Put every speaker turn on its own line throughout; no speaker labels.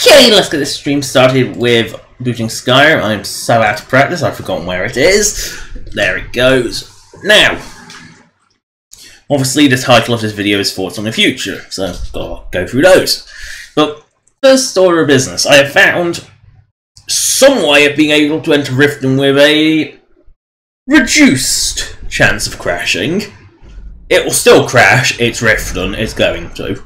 Okay, let's get this stream started with booting Skyrim. I'm so out of practice, I've forgotten where it is. There it goes. Now, obviously the title of this video is Thoughts on the Future, so I'll go through those. But first order of business, I have found some way of being able to enter Riften with a reduced chance of crashing. It will still crash, it's Riften, it's going to.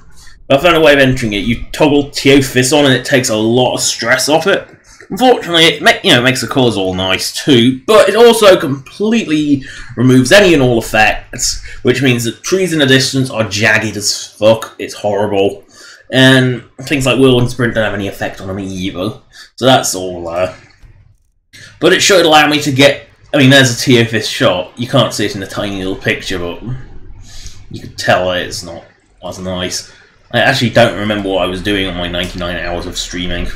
But I found a way of entering it. You toggle Teophis on and it takes a lot of stress off it. Unfortunately, it makes the colours all nice too, but it also completely removes any and all effects, which means that trees in the distance are jagged as fuck, it's horrible, and things like whirling sprint don't have any effect on them either, so that's all there. But it should allow me to get, there's a Teophis shot, you can't see it in the tiny little picture, but you can tell it's not as nice. I actually don't remember what I was doing on my 99 hours of streaming.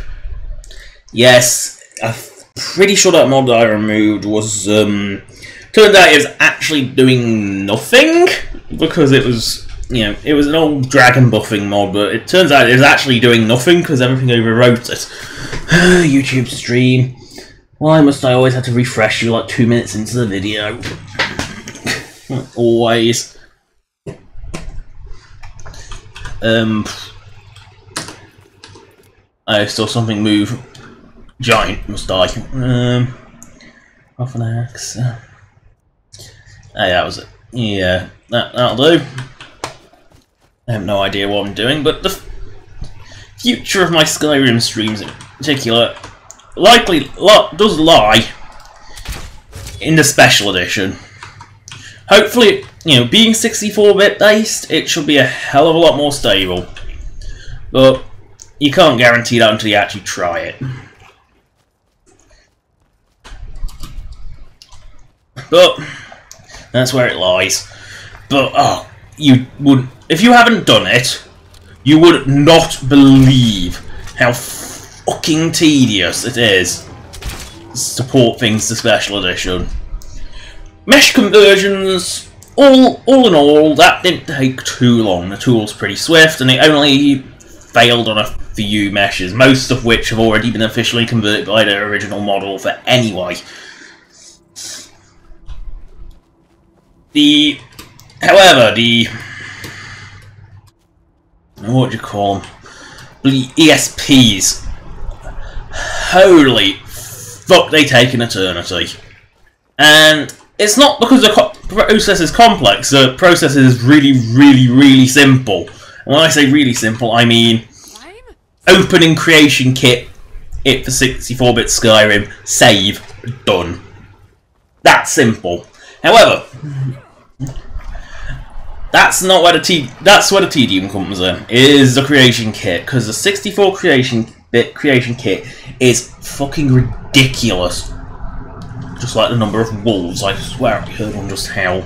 Yes, I'm pretty sure that mod that I removed was, turned out it was actually doing nothing, because it was, it was an old dragon buffing mod, but it turns out it was actually doing nothing, because everything overwrote it. YouTube stream. Why must I always have to refresh you like 2 minutes into the video? Always. I saw something move. Giant must die. Off an axe. Hey, that was it. Yeah, that'll do. I have no idea what I'm doing, but the future of my Skyrim streams in particular does lie in the special edition. Hopefully, being 64-bit based, it should be a hell of a lot more stable. But you can't guarantee that until you actually try it. But that's where it lies. But if you haven't done it, you would not believe how fucking tedious it is to port things to special edition. Mesh conversions, all in all, that didn't take too long. The tool's pretty swift, and it only failed on a few meshes, most of which have already been officially converted by their original model for anyway. However, what do you call them? The ESPs. Holy fuck, they take an eternity. And it's not because the process is complex, the process is really simple. And when I say really simple, I mean opening creation kit, it for 64-bit Skyrim, save, done. That's simple. However, that's where the tedium comes in, is the creation kit, because the 64 bit creation kit is fucking ridiculous. Just like the number of wolves, I swear I heard one just howl.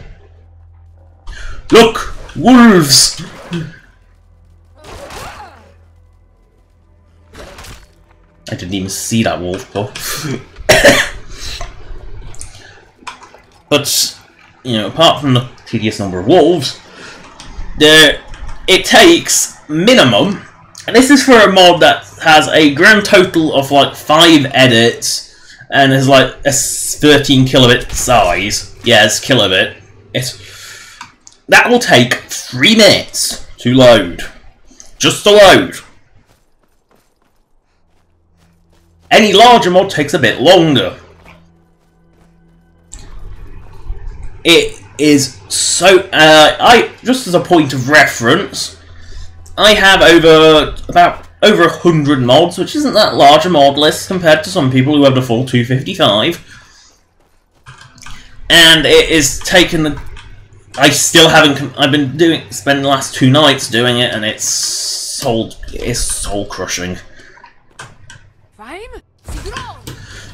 Look! Wolves! I didn't even see that wolf though. But, apart from the tedious number of wolves, it takes minimum, and this is for a mod that has a grand total of like 5 edits, and is like a 13 kilobit size. Yes, kilobit. That will take 3 minutes to load. Just to load. Any larger mod takes a bit longer. It is so... just as a point of reference, I have about over 100 mods, which isn't that large a mod list compared to some people who have the full 255. And it is taken... I still haven't... I've been spending the last 2 nights doing it, and it's soul-crushing.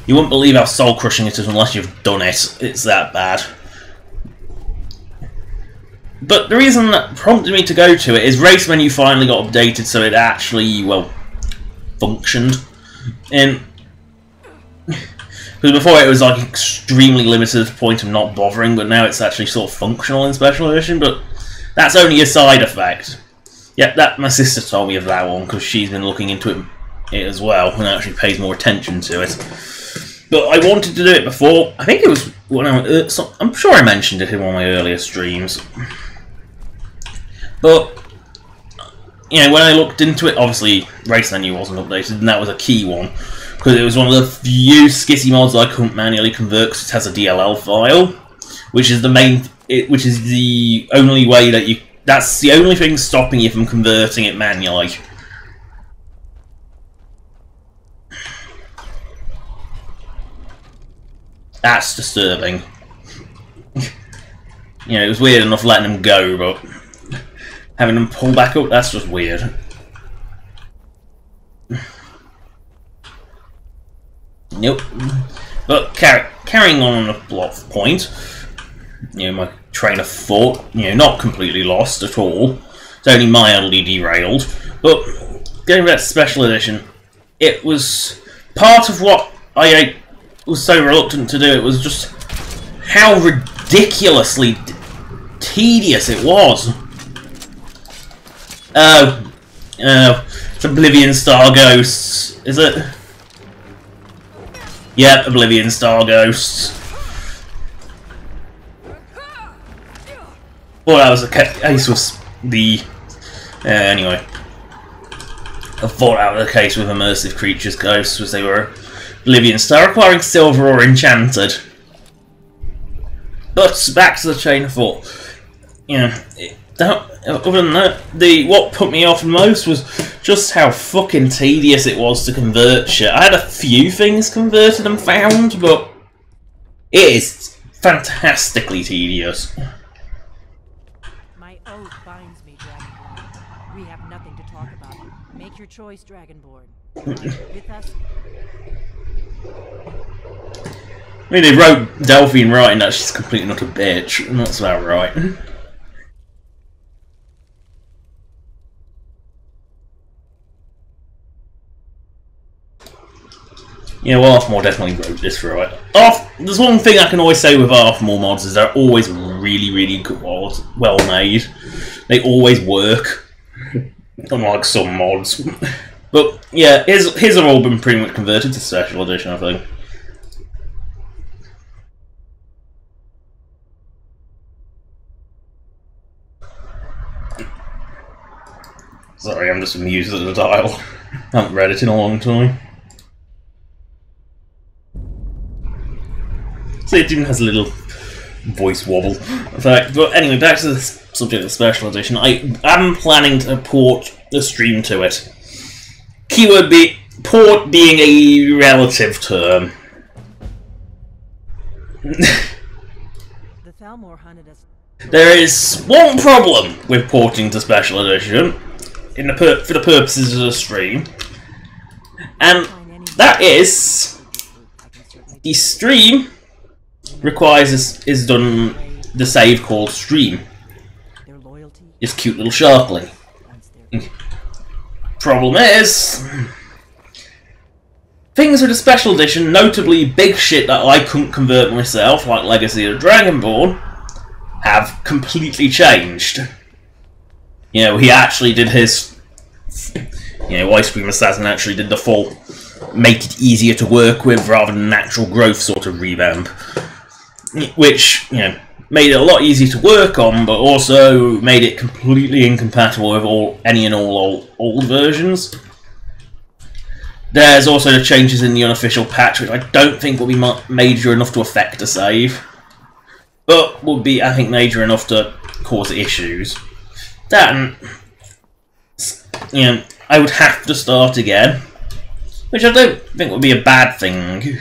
You wouldn't believe how soul-crushing it is unless you've done it. It's that bad. But the reason that prompted me to go to it is race menu finally got updated so it actually, functioned. Because before it was like extremely limited to the point of not bothering, but now it's actually sort of functional in Special Edition, but that's only a side effect. Yeah, that my sister told me of that one, because she's been looking into it it as well, and actually pays more attention to it. But I wanted to do it before. I think it was when I'm sure I mentioned it in one of my earlier streams. But you know, when I looked into it, obviously race menu wasn't updated, and that was a key one because it was one of the few skitty mods that I couldn't manually convert because it has a DLL file, which is which is the only way that you. That's the only thing stopping you from converting it manually. That's disturbing. You know, it was weird enough letting them go, but having them pull back up, that's just weird. Nope. But carrying on the plot point, you know, my train of thought, you know, not completely lost at all. It's only mildly derailed. But going back to Special Edition, it was part of what I was so reluctant to do. It was just how ridiculously tedious it was. It's Oblivion Star Ghosts, is it? Yep, Oblivion Star Ghosts. Well, that was the case with the... anyway. I thought that was the case with Immersive Creatures Ghosts, was they were Oblivion Star, requiring Silver or Enchanted. But back to the chain of thought. You know, other than that, what put me off most was just how fucking tedious it was to convert shit. I had a few things converted and found, but it is fantastically tedious.
My oath binds me, Dragonborn. We have nothing to talk about. Make your choice, Dragonborn. With us.
I mean, they wrote Delphine writing that she's completely not a bitch, and that's about right. Yeah, well, Arthmore definitely wrote this right. There's one thing I can always say with Arthmore mods is they're always really, really good, well made. They always work, unlike some mods. But yeah, his have all been pretty much converted to Special Edition, I think. Sorry, I'm just amused at the title. I haven't read it in a long time. So it even has a little voice wobble effect. But anyway, back to the subject of Special Edition. I am planning to port the stream to it. Keyword port being a relative term.
The Thalmor hunted us.
There is one problem with porting to Special Edition for the purposes of the stream, and that is the stream requires is done the save called stream. This cute little sharkling. Problem is, things with the Special Edition, notably big shit that I couldn't convert myself, like Legacy of Dragonborn, have completely changed. You know, he actually did his... You know, Ice Cream Assassin actually did the full make it easier to work with rather than natural growth sort of revamp. Which, you know, made it a lot easier to work on, but also made it completely incompatible with any and all old versions. There's also the changes in the unofficial patch, which I don't think will be major enough to affect a save, but would be, I think, major enough to cause issues. Then, you know, I would have to start again, which I don't think would be a bad thing.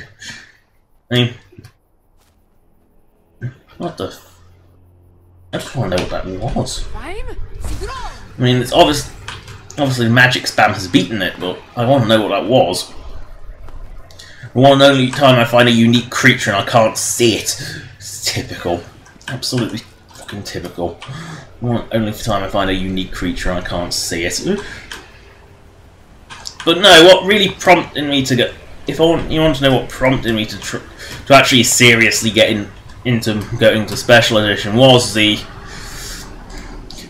I mean, what the? I just want to know what that was. I mean, it's obviously magic spam has beaten it, but I want to know what that was. The one and only time I find a unique creature and I can't see it. It's typical. Absolutely fucking typical. The one and only time I find a unique creature and I can't see it. But no, what really prompted me to get... you want to know what prompted me to actually seriously get into going to Special Edition was the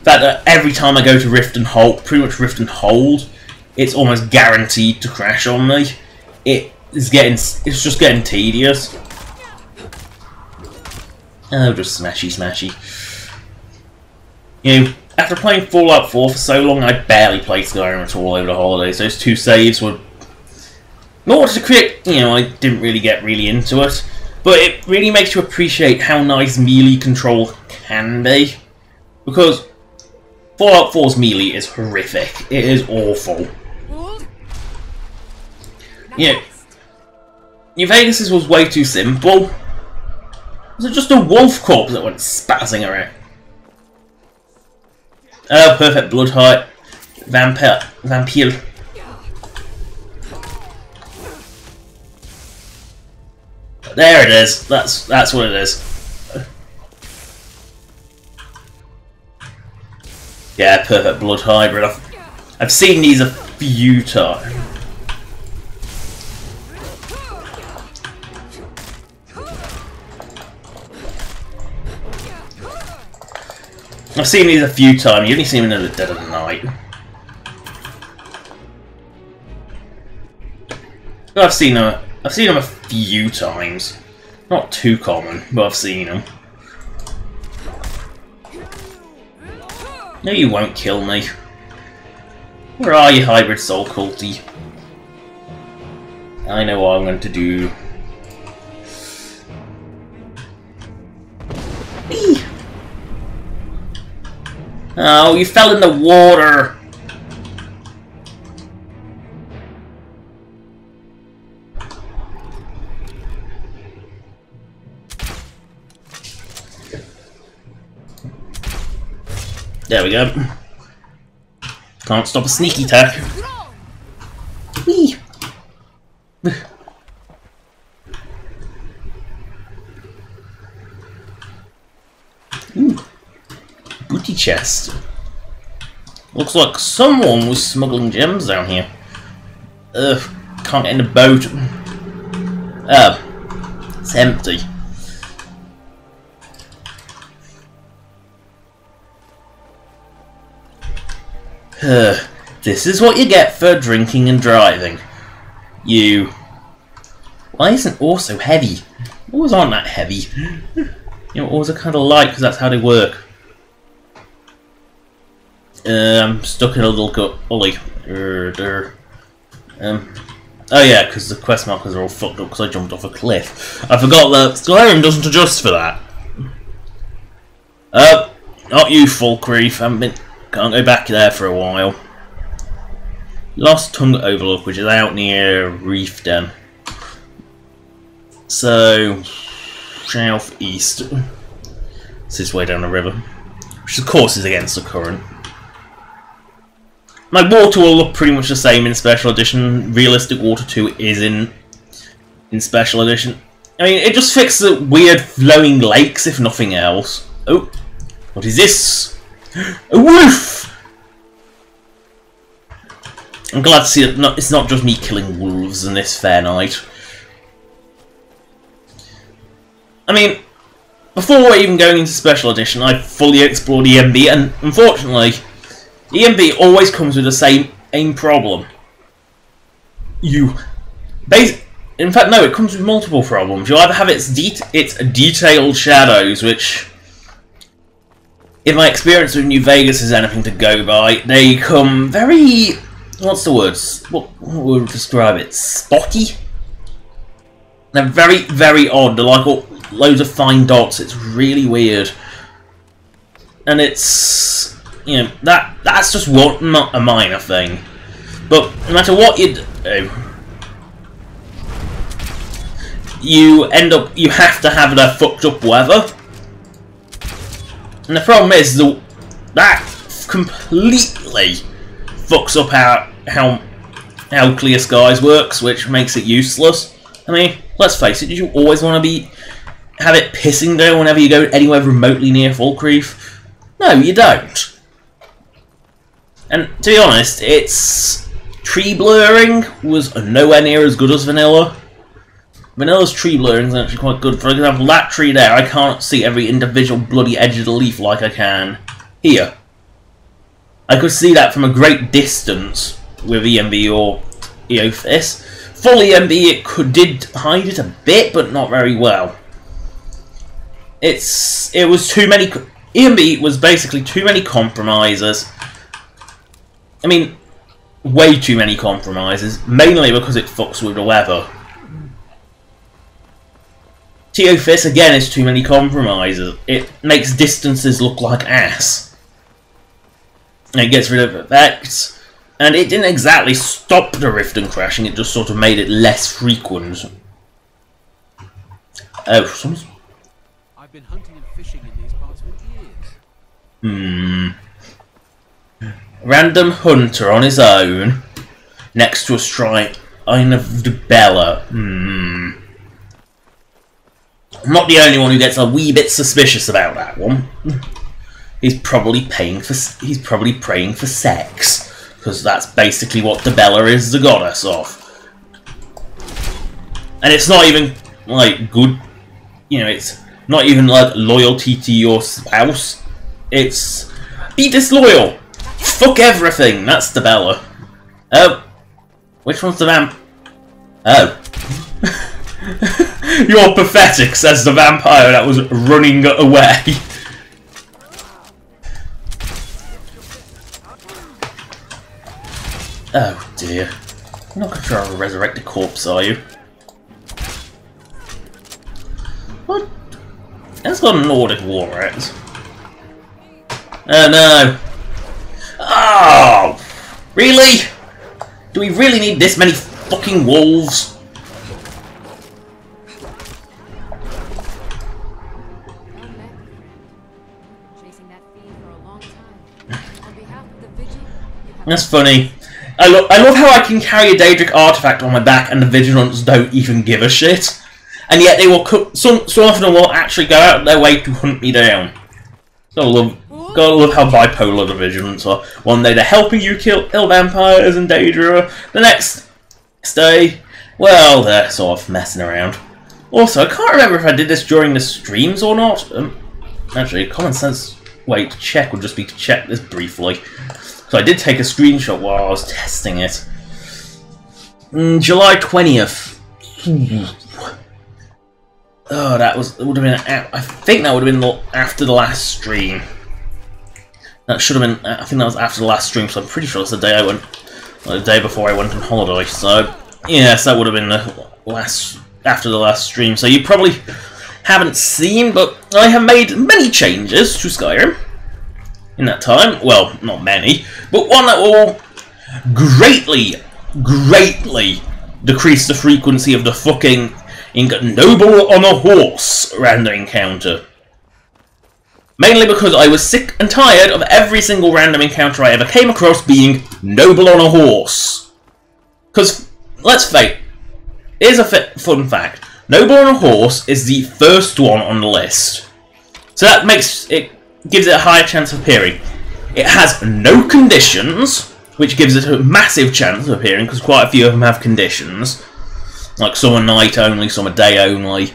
fact that every time I go to Rift and Hold, pretty much Rift and Hold, it's almost guaranteed to crash on me. It's just getting tedious. Oh, just smashy. You know, after playing Fallout 4 for so long, I barely played Skyrim at all over the holidays. Those 2 saves were... in order to create, you know, I didn't really get into it. But it really makes you appreciate how nice melee control can be. Because Fallout 4's melee is horrific. It is awful. Yeah. New Vegas' was way too simple. Was it just a wolf corpse that went spazzing around? Oh, perfect blood height. Vampire. There it is. That's what it is. Yeah, perfect blood hybrid. I've seen these a few times. I've seen these a few times. You only see them in the dead of the night. But I've seen them a few times. Not too common, but I've seen them. No, you won't kill me. Where are you, hybrid soul culty? I know what I'm going to do. Eee. Oh, you fell in the water! There we go. Can't stop a sneak attack. Whee! Ooh. Booty chest. Looks like someone was smuggling gems down here. Ugh, can't get in the boat. Oh, it's empty. This is what you get for drinking and driving. Why isn't ore so heavy? Ores aren't that heavy. You know, ores are kind of light because that's how they work. I'm stuck in a little gully. Oh yeah, because the quest markers are all fucked up because I jumped off a cliff. I forgot that Skyrim doesn't adjust for that. Not you, Falkreath. Can't go back there for a while. Lost Tongue Overlook, which is out near Reef Den. So, southeast. It's this way down the river. Which of course is against the current. My water will look pretty much the same in Special Edition. Realistic Water 2 is in Special Edition. I mean, it just fixed the weird flowing lakes, if nothing else. Oh, what is this? A wolf! I'm glad to see that it's not just me killing wolves in this fair night. I mean, before even going into Special Edition, I fully explored EMB, and unfortunately, EMB always comes with the same problem. In fact, no, it comes with multiple problems. You either have its detailed shadows, which, if my experience with New Vegas is anything to go by, they come very... what's the word? What would describe it? Spotty? They're very, very odd. They're like loads of fine dots. It's really weird. And it's... you know, that's just not a minor thing. But no matter what you do, you have to have the fucked up weather. And the problem is that completely fucks up how clear skies works, which makes it useless. I mean, let's face it, you always want to have it pissing down whenever you go anywhere remotely near Falkreath? No, you don't. And to be honest, its tree blurring was nowhere near as good as vanilla. Vanilla's tree blurring is actually quite good. For example, that tree there, I can't see every individual bloody edge of the leaf like I can here. I could see that from a great distance, with EMB or EOFIS. Full EMB did hide it a bit, but not very well. It was too many. EMB was basically too many compromises. I mean, way too many compromises, mainly because it fucks with the weather. TOFIS again is too many compromises. It makes distances look like ass. And it gets rid of effects. And it didn't exactly stop the rift and crashing, it just sort of made it less frequent. Oh, someone's...
I've been hunting and fishing in these parts for years.
Random hunter on his own, next to a shrine of the Bella. I'm not the only one who gets a wee bit suspicious about that one. He's probably praying for sex. Because that's basically what the Bella is the goddess of. And it's not even, like, good... You know, it's not even, like, loyalty to your spouse. It's... Be disloyal! Fuck everything! That's the Bella. Oh. Which one's the vamp? Oh. You're pathetic, says the vampire that was running away. Oh dear. You're not going to try to resurrect a corpse, are you? What? That's got a Nordic war axe. Oh no! Oh! Really? Do we really need this many fucking wolves? That's funny. I love how I can carry a Daedric artifact on my back and the Vigilants don't even give a shit. And yet they will some of them will actually go out of their way to hunt me down. Gotta love how bipolar the Vigilants are. One day they're helping you kill vampires and Daedra. The next day, well, they're sort of messing around. Also, I can't remember if I did this during the streams or not. Actually, a common sense way to check would just be to check this briefly. So I did take a screenshot while I was testing it. July 20th. Oh, it would have been. I think that would have been after the last stream. That should have been. I think that was after the last stream. So I'm pretty sure it's the day the day before I went on holiday. So yes, that would have been after the last stream. So you probably haven't seen, but I have made many changes to Skyrim in that time. Well, not many, but one that will greatly decrease the frequency of the fucking noble on a horse random encounter. Mainly because I was sick and tired of every single random encounter I ever came across being noble on a horse. Because, let's face it, here's a fun fact. Noble on a horse is the first one on the list. So that gives it a higher chance of appearing. It has no conditions, which gives it a massive chance of appearing, because quite a few of them have conditions. Like some are night only, some are day only.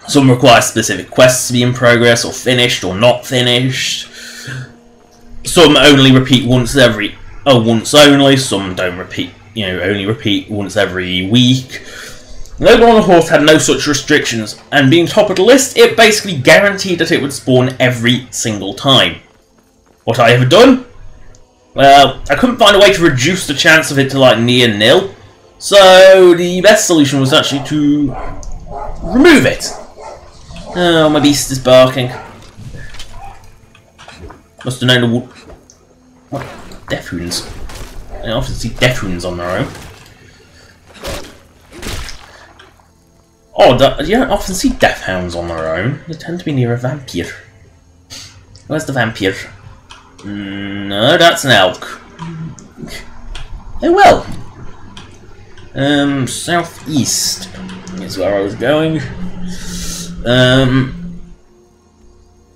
Some require specific quests to be in progress, or finished, or not finished. Some only repeat once only, some don't repeat, only repeat once every week. Noble on a Horse had no such restrictions, and being top of the list, it basically guaranteed that it would spawn every single time. What I have done? Well, I couldn't find a way to reduce the chance of it to like near nil, so the best solution was actually to remove it. Oh, my beast is barking. Must have known the what? Death hounds. I often see death hounds on their own. Oh, you don't often see death hounds on their own. They tend to be near a vampire. Where's the vampire? No, that's an elk. Oh well. Southeast is where I was going.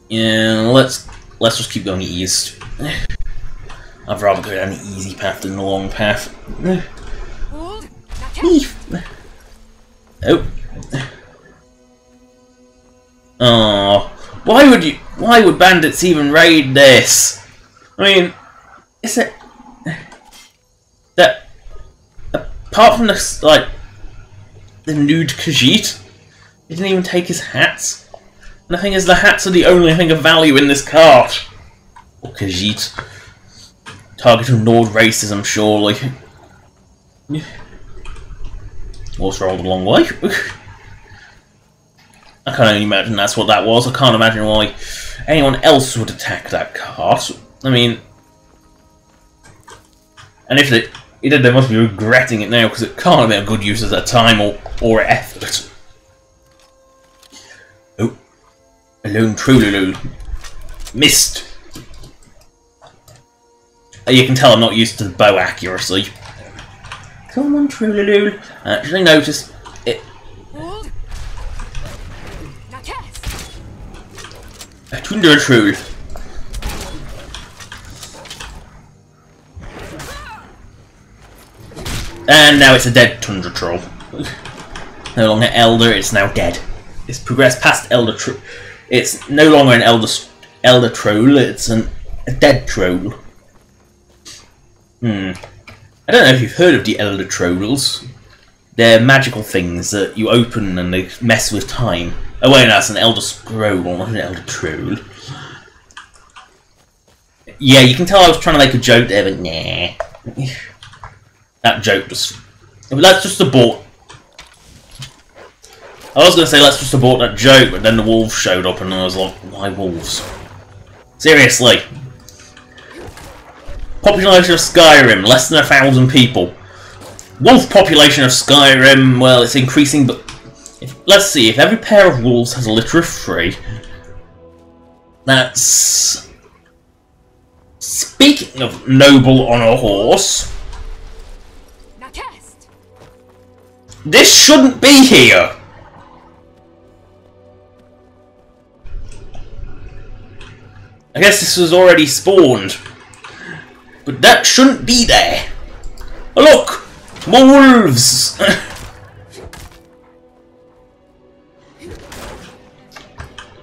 Yeah, let's just keep going east. I'd rather go down the easy path than the long path. Oh. Oh, why would bandits even raid this? I mean, is it? apart from the, like, the nude Khajiit, he didn't even take his hats. And the thing is, the hats are the only thing of value in this cart. Or Khajiit. Targeting Nord racism, surely. Also rolled a long way. I can only imagine that's what that was. I can't imagine why anyone else would attack that cart. I mean... And if they did, they must be regretting it now, because it can't have been a good use of their time or effort. Oh. A lone Trululu. Missed. You can tell I'm not used to the bow accuracy. Come on, Trululu. I actually noticed it. A Tundra Trul. And now it's a dead Tundra Troll. No longer Elder, it's now dead. It's progressed past Elder Troll. It's no longer an Elder Troll, it's a dead Troll. I don't know if you've heard of the Elder Trolls. They're magical things that you open and they mess with time. Oh wait, no, that's an Elder Scroll, not an Elder Troll. Yeah, you can tell I was trying to make a joke there, but nah. That joke just... Let's just abort... I was going to say let's just abort that joke, but then the wolves showed up and I was like, why wolves? Seriously. Population of Skyrim, less than 1,000 people. Wolf population of Skyrim, well, it's increasing, but... let's see, if every pair of wolves has a litter of 3... That's... Speaking of noble on a horse... This shouldn't be here! I guess this was already spawned. But that shouldn't be there! Oh look! More wolves!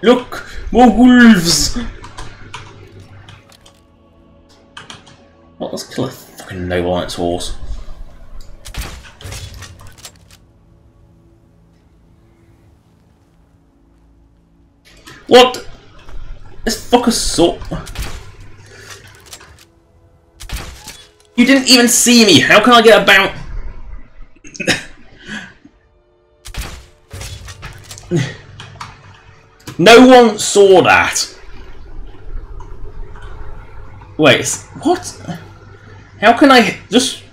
Look! More wolves! Well, let's kill a fucking noble on its horse. What? This fucker's so... You didn't even see me! How can I get about... No one saw that! Wait, what? How can I just...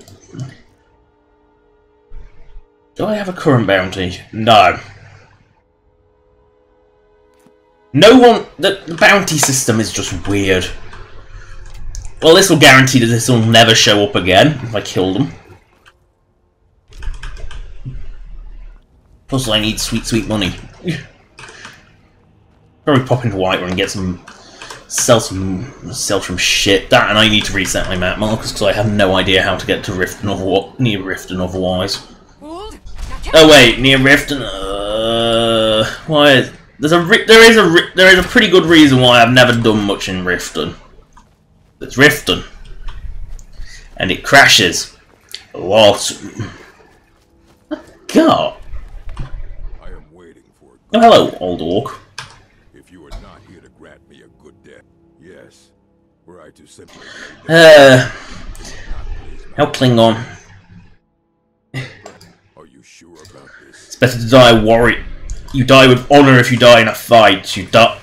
Do I have a current bounty? No. No one... The bounty system is just weird. Well, this will guarantee that this will never show up again if I kill them. Plus, I need sweet, sweet money. Probably pop into Whiterun and get some... Sell some shit. That, and I need to reset my map markers because I have no idea how to get to Riften near Riften otherwise. Oh wait, near Riften... why... There is a pretty good reason why I've never done much in Riften. It's Riften. And it crashes. A lot. God.
I am waiting for it.
Oh, hello, old orc.
If you are not here to grant me a good death, yes. Were I to simply...
How Klingon.
Are you sure about this?
It's better to die a warrior. You die with honor if you die in a fight. You don't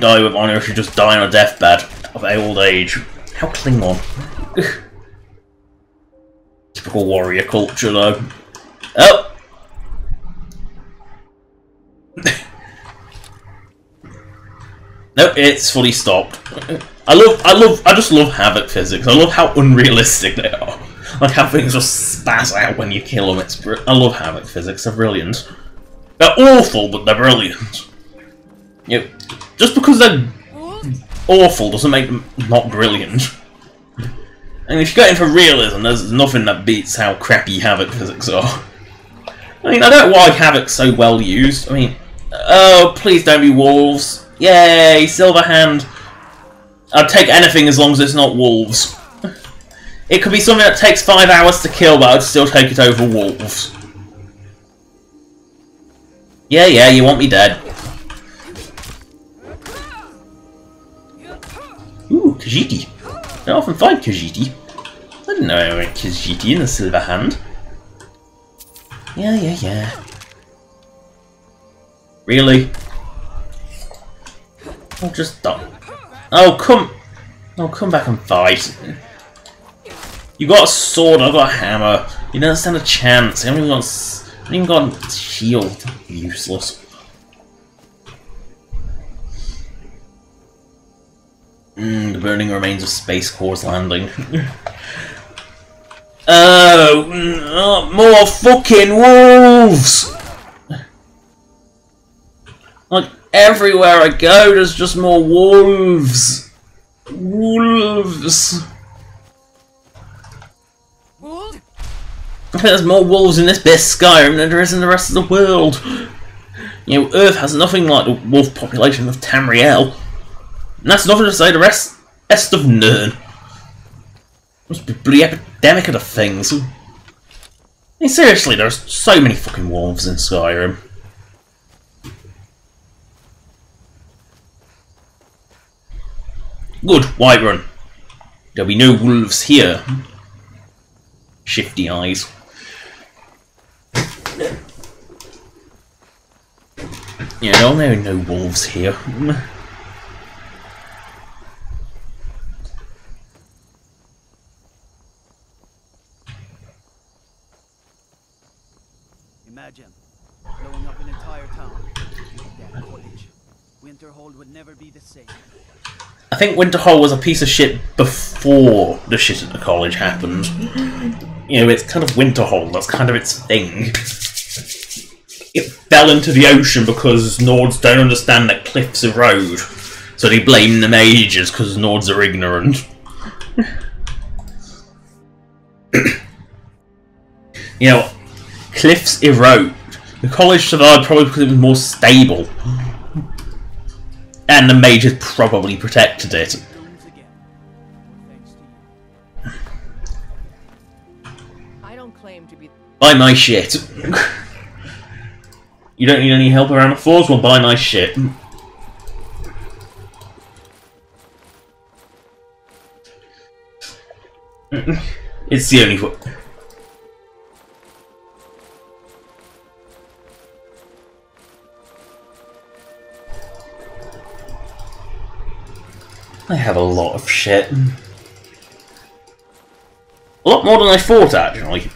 die with honor if you just die on a deathbed of old age. How Klingon. Typical warrior culture, though. Oh! Nope, it's fully stopped. I just love Havoc physics. I love how unrealistic they are. Like how things just spaz out when you kill them. I love Havoc physics. They're brilliant. They're awful, but they're brilliant. You know, just because they're awful doesn't make them not brilliant. And if you get into realism, there's nothing that beats how crappy Havoc physics are. I mean, I don't know why Havoc's so well used. I mean, oh, please don't be wolves. Yay, Silverhand. I'd take anything as long as it's not wolves. It could be something that takes 5 hours to kill, but I'd still take it over wolves. Yeah, yeah, you want me dead. Ooh, Khajiit. I don't often find Khajiit. I didn't know I went Khajiit in the silver hand. Yeah, yeah, yeah. Really? I'll just die. Oh, come back and fight. You got a sword, I've got a hammer. You don't stand a chance. I haven't even got a shield. Useless. The burning remains of Space Core's landing. Oh, more fucking wolves! Like, everywhere I go, there's just more wolves. Wolves. I think there's more wolves in this bit of Skyrim than there is in the rest of the world. You know, Earth has nothing like the wolf population of Tamriel. And that's nothing to say the rest of Nirn. Must be a bloody epidemic of the things. I mean, seriously, there's so many fucking wolves in Skyrim. Good, Whiterun. There'll be no wolves here. Shifty eyes. Yeah, there'll be no wolves here.
Imagine blowing up an entire town. That college. Winterhold would never be the same.
I think Winterhold was a piece of shit before the shit at the college happened. You know, it's kind of Winterhold, that's kind of its thing. It fell into the ocean because Nords don't understand that cliffs erode. So they blame the mages because Nords are ignorant. You know, cliffs erode. The college survived probably because it was more stable. And the mages probably protected it.
I don't claim to be.
Buy my shit. You don't need any help around the floors? Well, buy my shit. It's the only way. I have a lot of shit. A lot more than I thought, actually.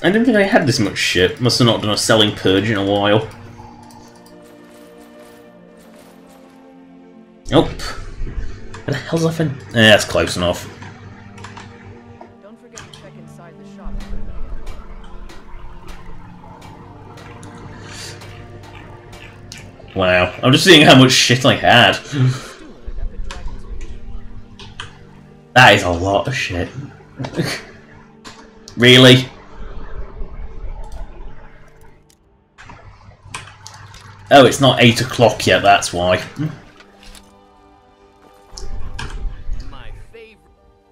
I didn't think I had this much shit. Must have not done a selling purge in a while. Nope. Where the hell's that thing? That's close enough.
Don't forget to check inside the shop.
Wow. I'm just seeing how much shit I had. That is a lot of shit. Really? Oh, it's not 8 o'clock yet, that's why.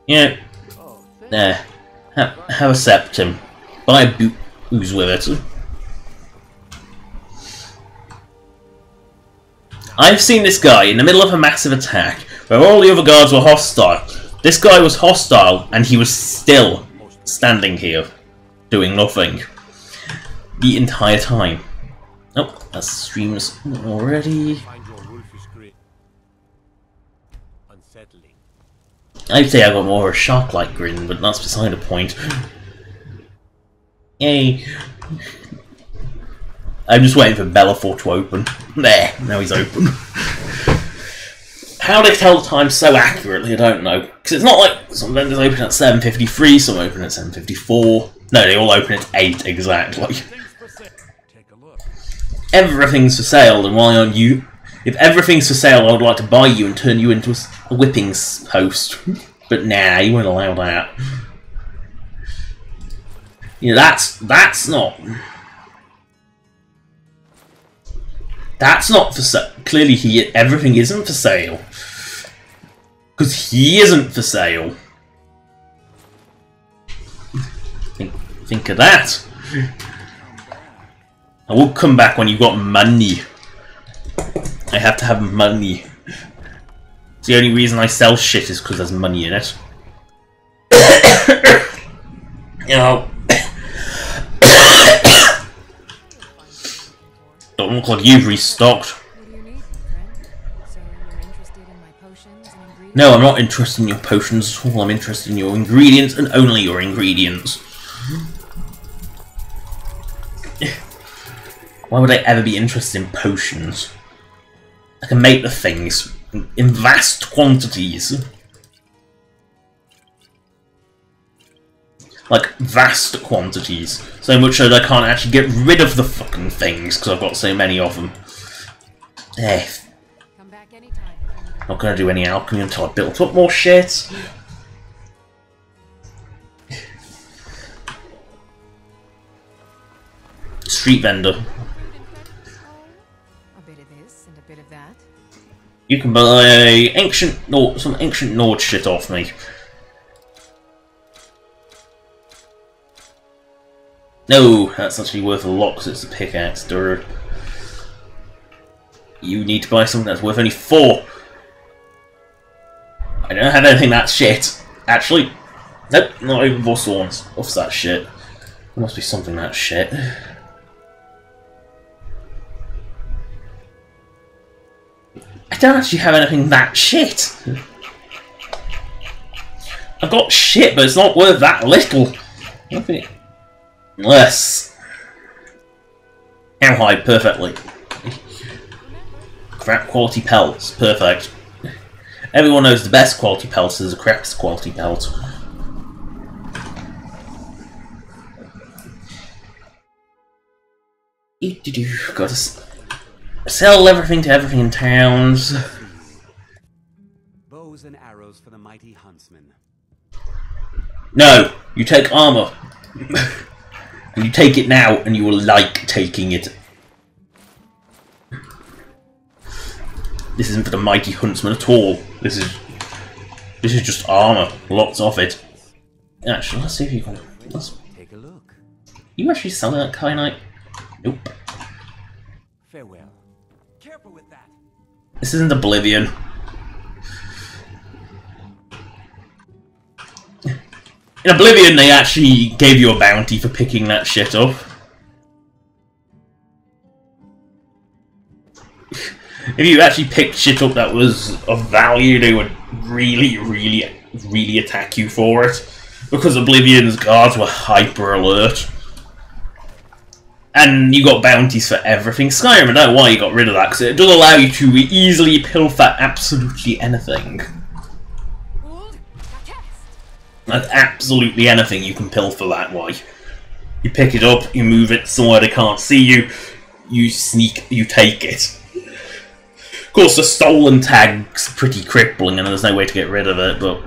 Yeah. There. Have a septum. Buy a booze with it. I've seen this guy in the middle of a massive attack, where all the other guards were hostile. This guy was hostile, and he was still standing here, doing nothing. The entire time. Oh, that streams already. I'd say I got more of a shark-like grin, but that's beside the point. Yay. I'm just waiting for Bellafor to open. There, now he's open. How they tell the time so accurately, I don't know. Because it's not like some vendors open at 7:53, some open at 7:54. No, they all open at 8 exactly. Everything's for sale, and why aren't you? If everything's for sale, I would like to buy you and turn you into a whipping post. But nah, you won't allow that. You know, that's not. That's not for sale. Clearly, everything isn't for sale. Because he isn't for sale. Think of that. I will come back when you've got money. I have to have money. It's the only reason I sell shit is because there's money in it. You know. Don't look like you've restocked.
What do you need, friend? So you're interested in my potions and ingredients?
No, I'm not interested in your potions at all. I'm interested in your ingredients and only your ingredients. Why would I ever be interested in potions? I can make the things in vast quantities. Like, vast quantities. So much so that I can't actually get rid of the fucking things because I've got so many of them. Eh.
Come back anytime.
Not gonna do any alchemy until I built up more shit. Street vendor.
A bit of this and a bit of that.
You can buy some ancient Nord shit off me. No, that's actually worth a lot because it's a pickaxe, dude. You need to buy something that's worth only 4. I don't have anything that shit. Actually, nope, not even 4 swords. What's that shit? There must be something that shit. I don't actually have anything that shit. I've got shit, but it's not worth that little. Nothing. Less. How high? Perfectly. Crap quality pelts. Perfect. Everyone knows the best quality pelt is a crap quality pelt. Gotta sell everything to everything in towns.
Bows and arrows for the mighty huntsman.
No, you take armor. And you take it now, and you will like taking it. This isn't for the mighty huntsman at all. This is just armor. Lots of it. Actually, let's see if you can.
Take a look.
You actually selling that kyanite? Nope.
Farewell. Careful with that.
This isn't Oblivion. In Oblivion, they actually gave you a bounty for picking that shit up. If you actually picked shit up that was of value, they would really attack you for it. Because Oblivion's guards were hyper alert. And you got bounties for everything. Skyrim, I don't know why you got rid of that, because it does allow you to easily pilfer absolutely anything. Like, absolutely anything you can pilfer that way. You pick it up, you move it somewhere they can't see you, you sneak, you take it. Of course, the stolen tag's pretty crippling and there's no way to get rid of it, but...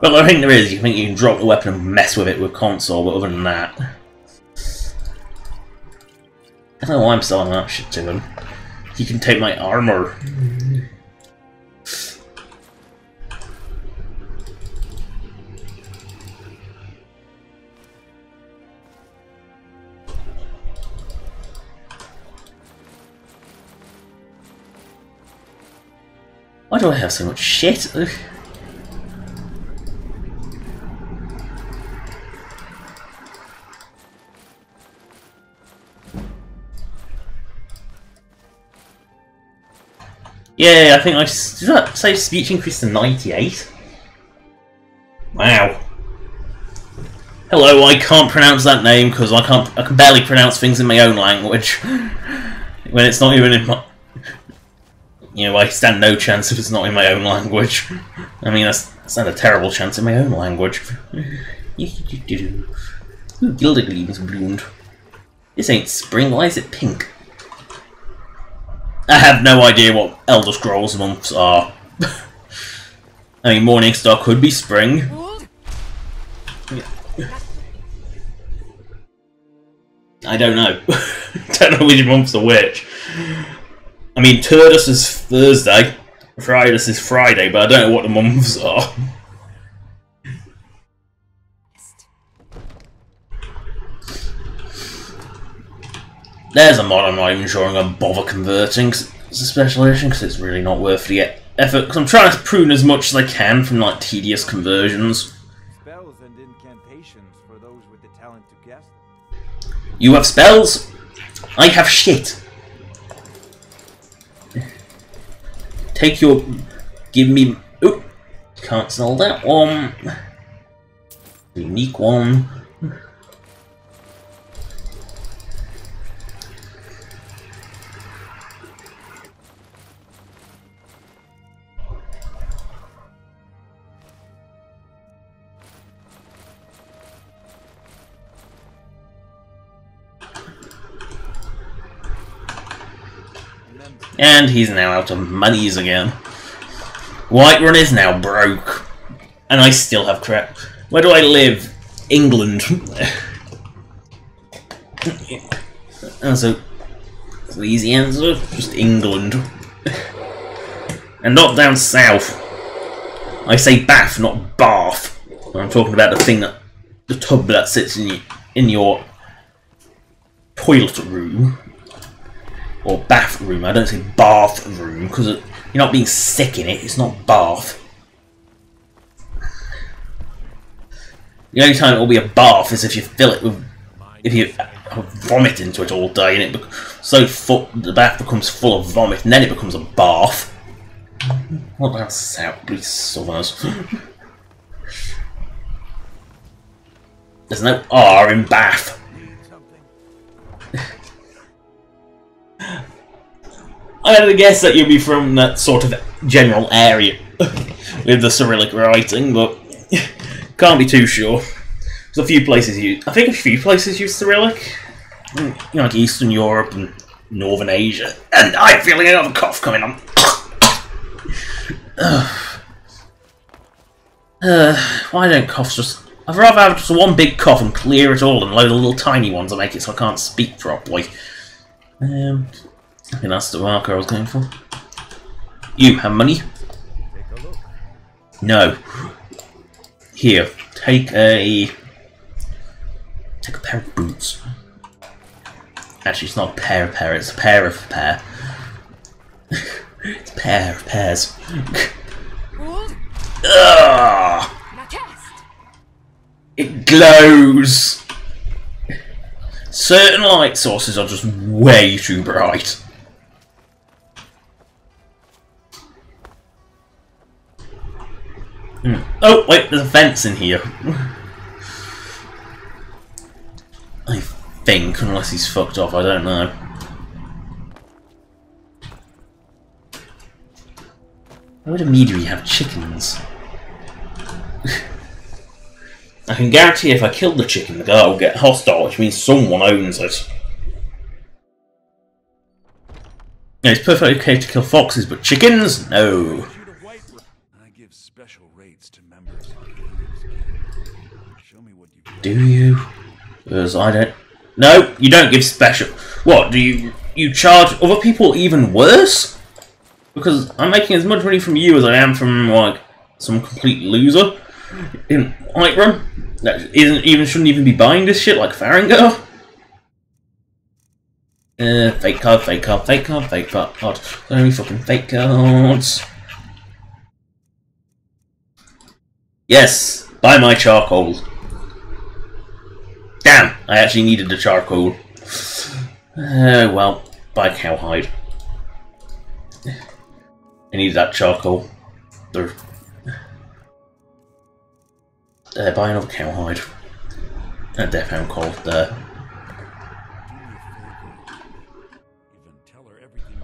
Well, I think there is. You think you can drop the weapon and mess with it with console, but other than that... I don't know why I'm selling that shit to him. He can take my armor. Why do I have so much shit? Ugh. Yeah, I think I... Did that say speech increase to 98? Wow. Hello, I can't pronounce that name because I can barely pronounce things in my own language. When it's not even in my... You know, I stand no chance if it's not in my own language. I mean, I stand a terrible chance in my own language. Ooh, Gildergleam is bloomed. This ain't spring, why is it pink? I have no idea what Elder Scrolls months are. I mean, Morningstar could be spring. I don't know. Don't know which months are which. I mean, Turdus is Thursday, Friday is Friday, but I don't know what the months are. There's a mod I'm not even sure I'm going to bother converting, 'cause it's a special edition, because it's really not worth the effort, because I'm trying to prune as much as I can from like tedious conversions.
Spells and incantations for those with the talent to guess.
You have spells? I have shit. Take your... Give me... Oop! Can't sell that one. Unique one. And he's now out of monies again. Whiterun is now broke. And I still have crap. Where do I live? England. And so, that's the easy answer. Just England. And not down south. I say Bath, not Bath. I'm talking about the thing that... the tub that sits in your toilet room. Or bathroom. I don't say bathroom, because you're not being sick in it. It's not bath. The only time it will be a bath is if you fill it with... if you vomit into it all day, and the bath becomes full of vomit, and then it becomes a bath. What about South, please, Southerners? There's no R in Bath. I'm going to guess that you'll be from that sort of general area with the Cyrillic writing, but can't be too sure. There's a few places I think a few places use Cyrillic, like Eastern Europe and Northern Asia. And I'm feeling another cough coming on. Why don't coughs just... I'd rather have just one big cough and clear it all, and load of little tiny ones that make it so I can't speak properly. I think that's the marker I was going for. You have money?
Take a look.
No. Here, take a pair of boots. Actually, it's not a pair of pair, it's a pair of pair. It's a pair of pairs. Ugh! It glows! Certain light sources are just way too bright. Oh, wait, there's a fence in here. I think, unless he's fucked off, I don't know. Why would a meadery have chickens? I can guarantee if I kill the chicken, the guy will get hostile, which means someone owns it. Yeah, it's perfectly okay to kill foxes, but chickens? No.
I give special rates to members. Show me what you got.
Do you? Because I don't... No, you don't give special... What, do you charge other people even worse? Because I'm making as much money from you as I am from, like, some complete loser in Whiterun that shouldn't even be buying this shit, like Farengar. Fake card, fake card, fake card, fake card. So many fucking fake cards. Yes, buy my charcoal. Damn, I actually needed the charcoal. Well, buy cowhide. I needed that charcoal. Buy another cowhide. A death hound coal there.
Even tell her everything's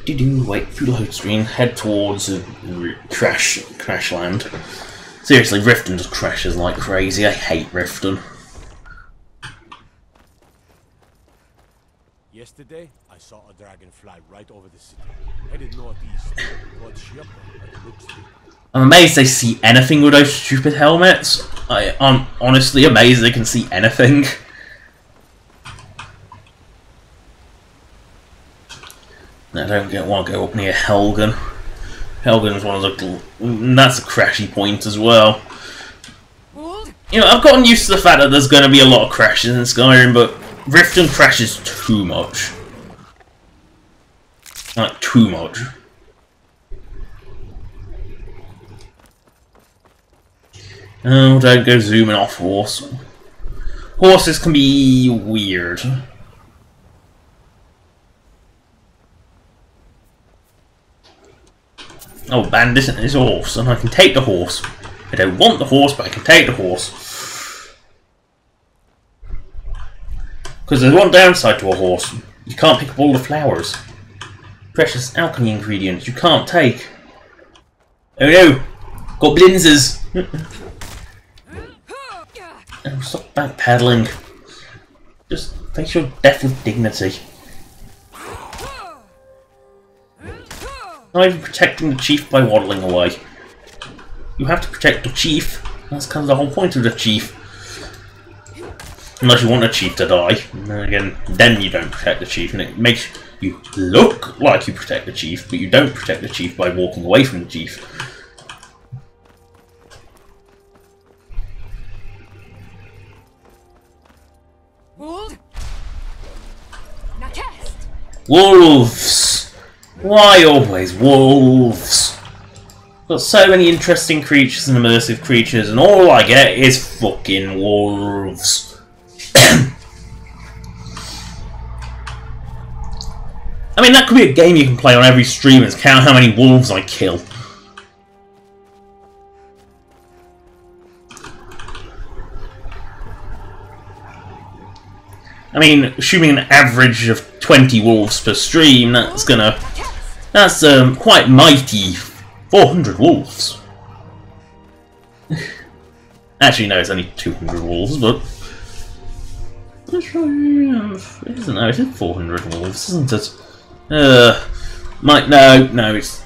well.
Wait, through the home screen, head towards crash land. Seriously, Riften just crashes like crazy. I hate Riften.
Yesterday, I saw a dragon fly right over the city, headed northeast, towards Shepard, by the looks of it.
I'm amazed they see anything with those stupid helmets. I'm honestly amazed they can see anything. I don't want to go up near Helgen. Helgen's one of the... That's a crashy point as well. You know, I've gotten used to the fact that there's going to be a lot of crashes in Skyrim, but Riften crashes too much. Like, too much. Oh, don't go zooming off horse. Horses can be weird. Oh, bandit is a horse, and I can take the horse. I don't want the horse, but I can take the horse. Because there's one downside to a horse. You can't pick up all the flowers. Precious alchemy ingredients you can't take. Oh no! Got blinzers! Oh, stop backpedaling. Just face your death with dignity. Not even protecting the chief by waddling away. You have to protect the chief. That's kind of the whole point of the chief. Unless you want the chief to die. And then again, then you don't protect the chief, and it makes you look like you protect the chief, but you don't protect the chief by walking away from the chief. Wolves! Why always wolves? Got so many interesting creatures and immersive creatures, and all I get is fucking wolves. I mean, that could be a game you can play on every stream and count how many wolves I kill. I mean, assuming an average of 20 wolves per stream, that's quite mighty. 400 wolves. Actually, no, it's only 200 wolves, but it isn't. No, it is 400 wolves, isn't it? No, it's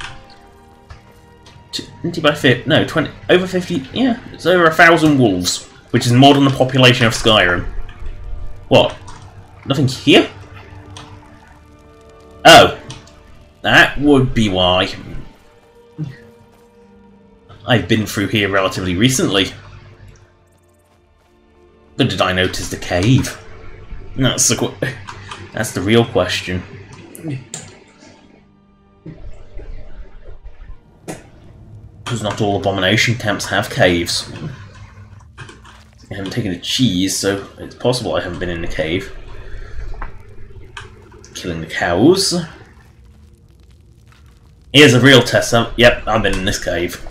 20 by 50. No, 20 over 50. Yeah, it's over 1,000 wolves, which is more than the population of Skyrim. What? Nothing here? Oh, that would be why. I've been through here relatively recently. But did I notice the cave? That's the real question. Because not all abomination camps have caves. I haven't taken a cheese, so it's possible I haven't been in the cave. Killing the cows. Here's a real test. Yep, I've been in this cave.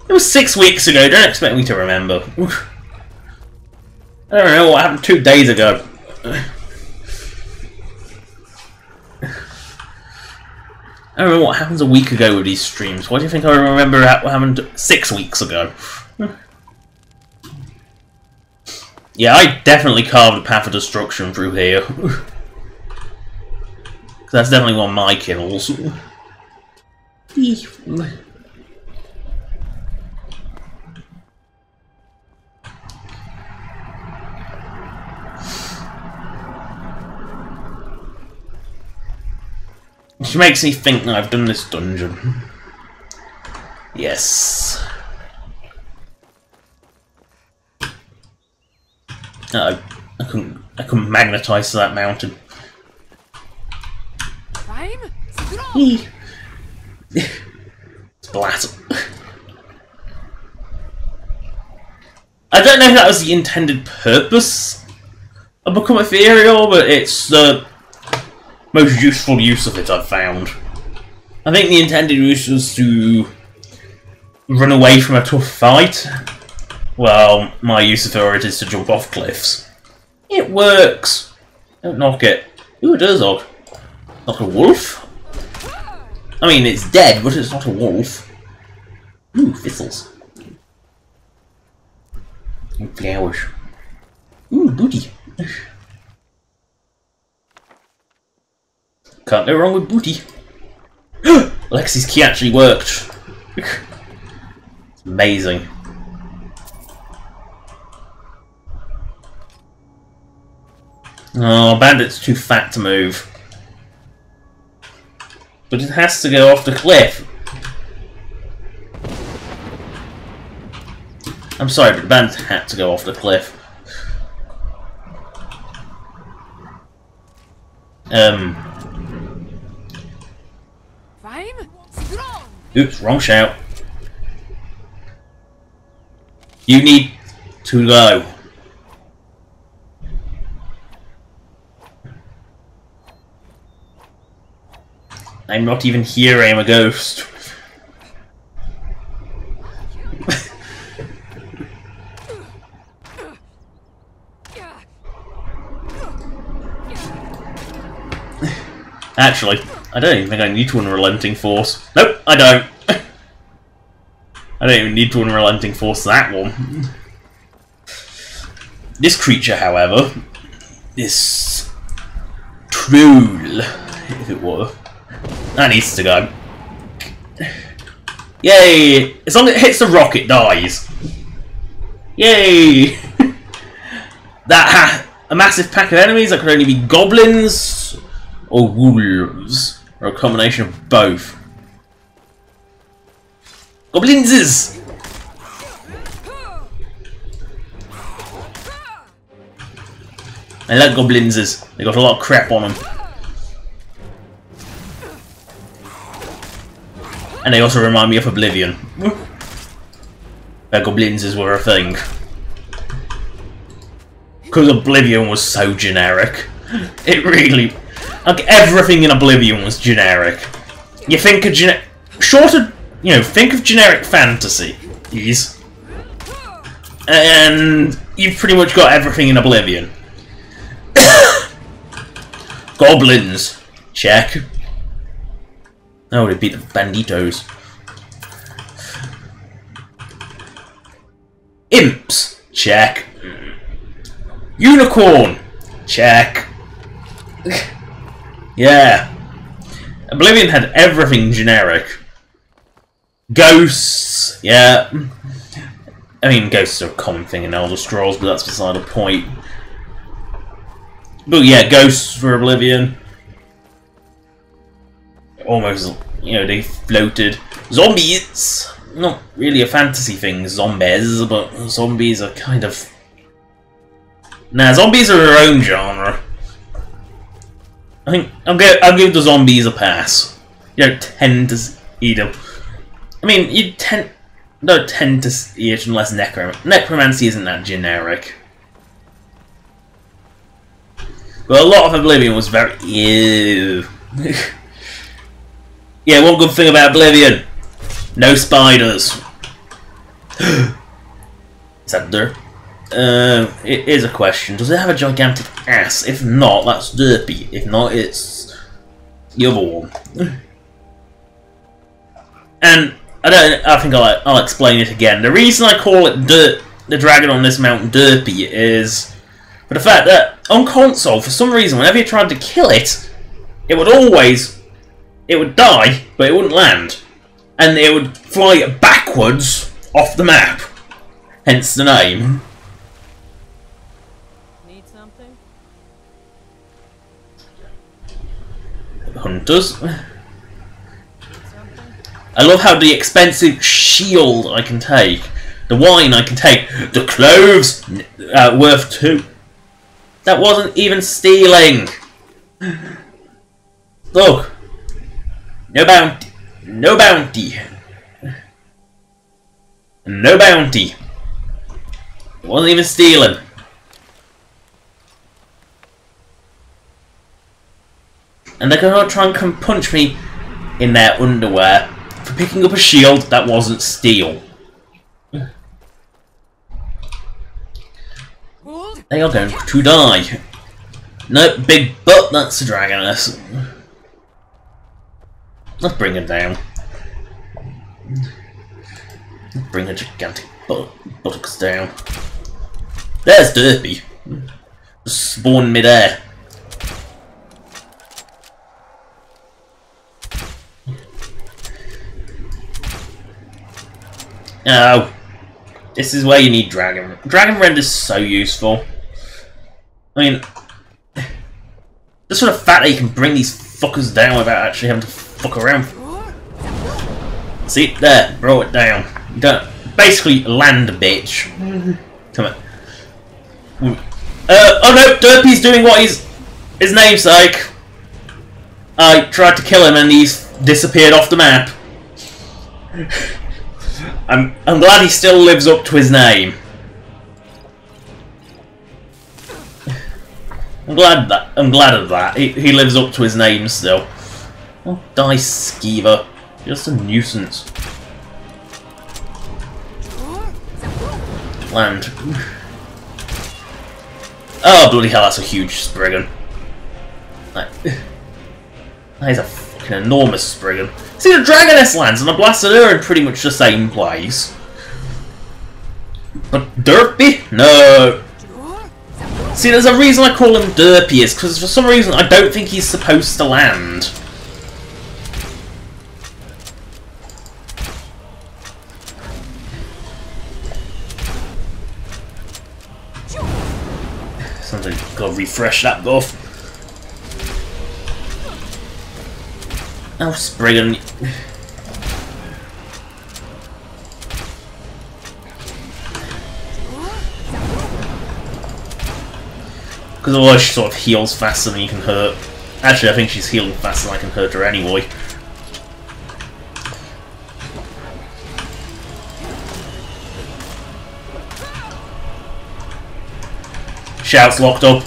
It was 6 weeks ago, don't expect me to remember. I don't know what happened 2 days ago. I don't know what happens a week ago with these streams. Why do you think I remember what happened 6 weeks ago? Yeah, I definitely carved a path of destruction through here. That's definitely one of my kills. Which makes me think that I've done this dungeon. Yes. I couldn't magnetize to that mountain. Splat. I don't know if that was the intended purpose of Become Ethereal, but it's the most useful use of it I've found. I think the intended use was to run away from a tough fight. Well, my use of it is to jump off cliffs. It works. Don't knock it. Ooh, it does knock. Not a wolf? I mean, it's dead, but it's not a wolf. Ooh, thistles. Ooh, flowers. Ooh, booty. Can't go wrong with booty. Lexi's key actually worked. It's amazing. Oh, Bandit's too fat to move. But it has to go off the cliff. I'm sorry, but the band had to go off the cliff. Oops, wrong shout. You need to go. I'm not even here, I'm a ghost. Actually, I don't even think I need to unrelenting force. Nope, I don't. I don't even need to unrelenting force that one. This creature, however, this troll, if it were, that needs to go. Yay! As long as it hits the rock, it dies. Yay! A massive pack of enemies that could only be goblins or wolves, or a combination of both. Goblinses! I like goblinses. They got a lot of crap on them. And they also remind me of Oblivion. Where goblinses were a thing. Because Oblivion was so generic. It really... Like, everything in Oblivion was generic. You think of think of generic fantasies, and you've pretty much got everything in Oblivion. Goblins, check. Oh, they beat the banditos. Imps, check. Unicorn, check. Yeah. Oblivion had everything generic. Ghosts, yeah. I mean, ghosts are a common thing in Elder Scrolls, but that's beside the point. But yeah, ghosts for Oblivion. Almost, they floated. Zombies! Not really a fantasy thing, zombies, but zombies are kind of... Nah, zombies are their own genre. I think I'll give the zombies a pass. You don't tend to eat them. I mean, you don't tend to see it unless necromancy isn't that generic. But a lot of Oblivion was very... Ew. Yeah, one good thing about Oblivion. No spiders. Is that dirt? It is a question. Does it have a gigantic ass? If not, that's derpy. If not, it's the other one. And I think I'll explain it again. The reason I call it the dragon on this mountain derpy is for the fact that on console, for some reason, whenever you tried to kill it, it would die, but it wouldn't land, and it would fly backwards off the map. Hence the name. Hunters. I love how the expensive shield I can take, the wine I can take, the cloves worth 2. That wasn't even stealing. Look, no bounty, no bounty, no bounty. It wasn't even stealing. And they're gonna try and come punch me in their underwear for picking up a shield that wasn't steel. They are going to die. Nope, big butt, that's the dragoness. Let's bring her down. Let's bring her gigantic buttocks down. There's Derpy. Just spawn mid-air. Oh, this is where you need Dragon. Dragon Rend is so useful. I mean, the sort of fact that you can bring these fuckers down without actually having to fuck around. See, there, brought it down. You don't. basically land bitch. Come on. Oh no, Derpy's doing what his namesake. I tried to kill him and he's disappeared off the map. I'm glad he still lives up to his name. I'm glad of that. He lives up to his name still. Oh, die, Skeever. You're just a nuisance. Land. Oh, bloody hell, that's a huge Spriggan. That is a fucking enormous Spriggan. See, the Dragoness lands and I blasted her in pretty much the same place. But Derpy? No. See, there's a reason I call him Derpy, is because for some reason I don't think he's supposed to land. Something, gotta refresh that buff. Oh, Spriggan. Because otherwise she sort of heals faster than you can hurt. Actually, I think she's healing faster than I can hurt her anyway. Shout's locked up.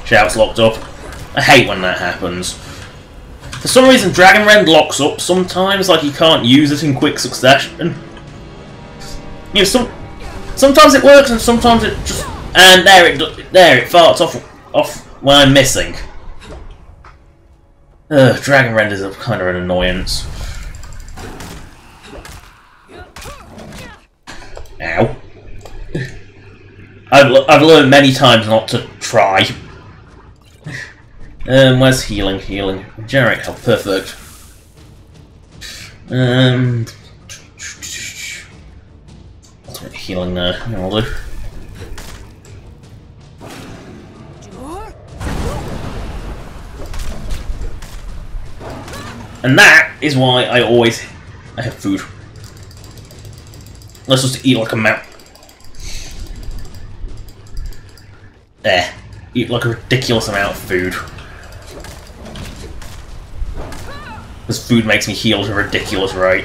Shout's locked up. I hate when that happens. For some reason, Dragon Rend locks up sometimes, like you can't use it in quick succession. You know, sometimes it works and sometimes it just... And there it farts off when I'm missing. Dragon Rend is a kind of an annoyance. Ow. I've learned many times not to try. Where's healing? Healing. Generic health. Perfect. Ultimate healing there. That'll do. And that is why I have food. Let's just eat like a mountain. There. Eat like a ridiculous amount of food. Because food makes me heal at a ridiculous rate.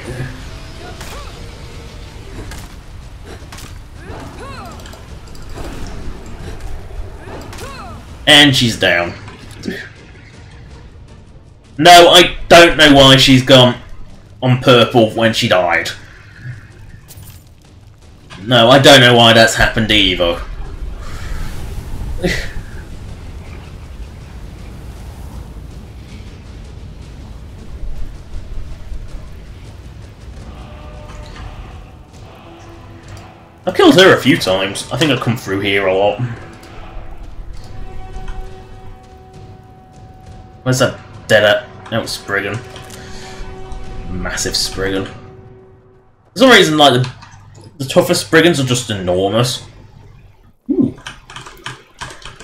And she's down. No, I don't know why she's gone on purple when she died. No, I don't know why that's happened either. I've killed her a few times. I think I've come through here a lot. Where's that dead at? That was Spriggan. Massive Spriggan. For some reason, like, the toughest Spriggans are just enormous. Ooh.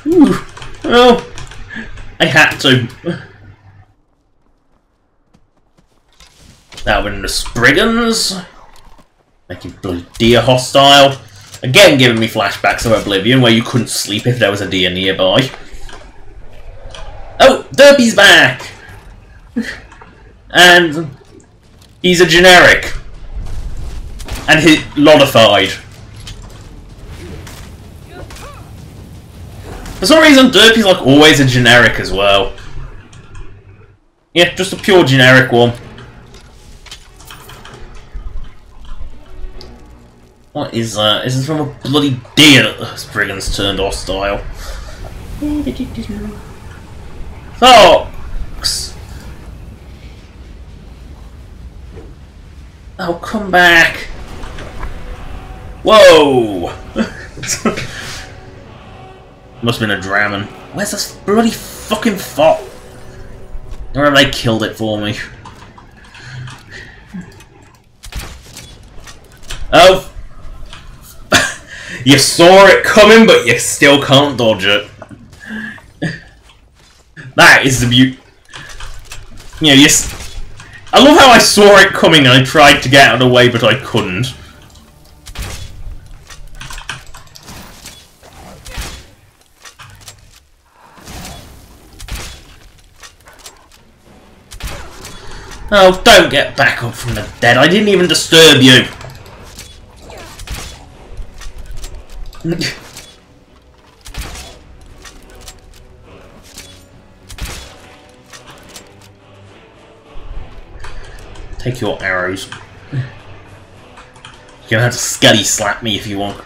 Ooh. Oh. I had to. That went into Spriggans. Making bloody deer hostile. Again giving me flashbacks of Oblivion where you couldn't sleep if there was a deer nearby. Oh! Derpy's back! And he's a generic. And he's modified. For some reason, Derpy's like always a generic as well. Yeah, just a pure generic one. What is that? Is this from a bloody deer that the Spriggans turned hostile? Fox! Oh, come back! Whoa! Must have been a Draman. Where's this bloody fucking fox? Or have they killed it for me? Oh! You saw it coming, but you still can't dodge it. That is the beauty. You know, I love how I saw it coming and I tried to get out of the way, but I couldn't. Oh, don't get back up from the dead. I didn't even disturb you. Take your arrows. You're gonna have to skelly slap me if you want.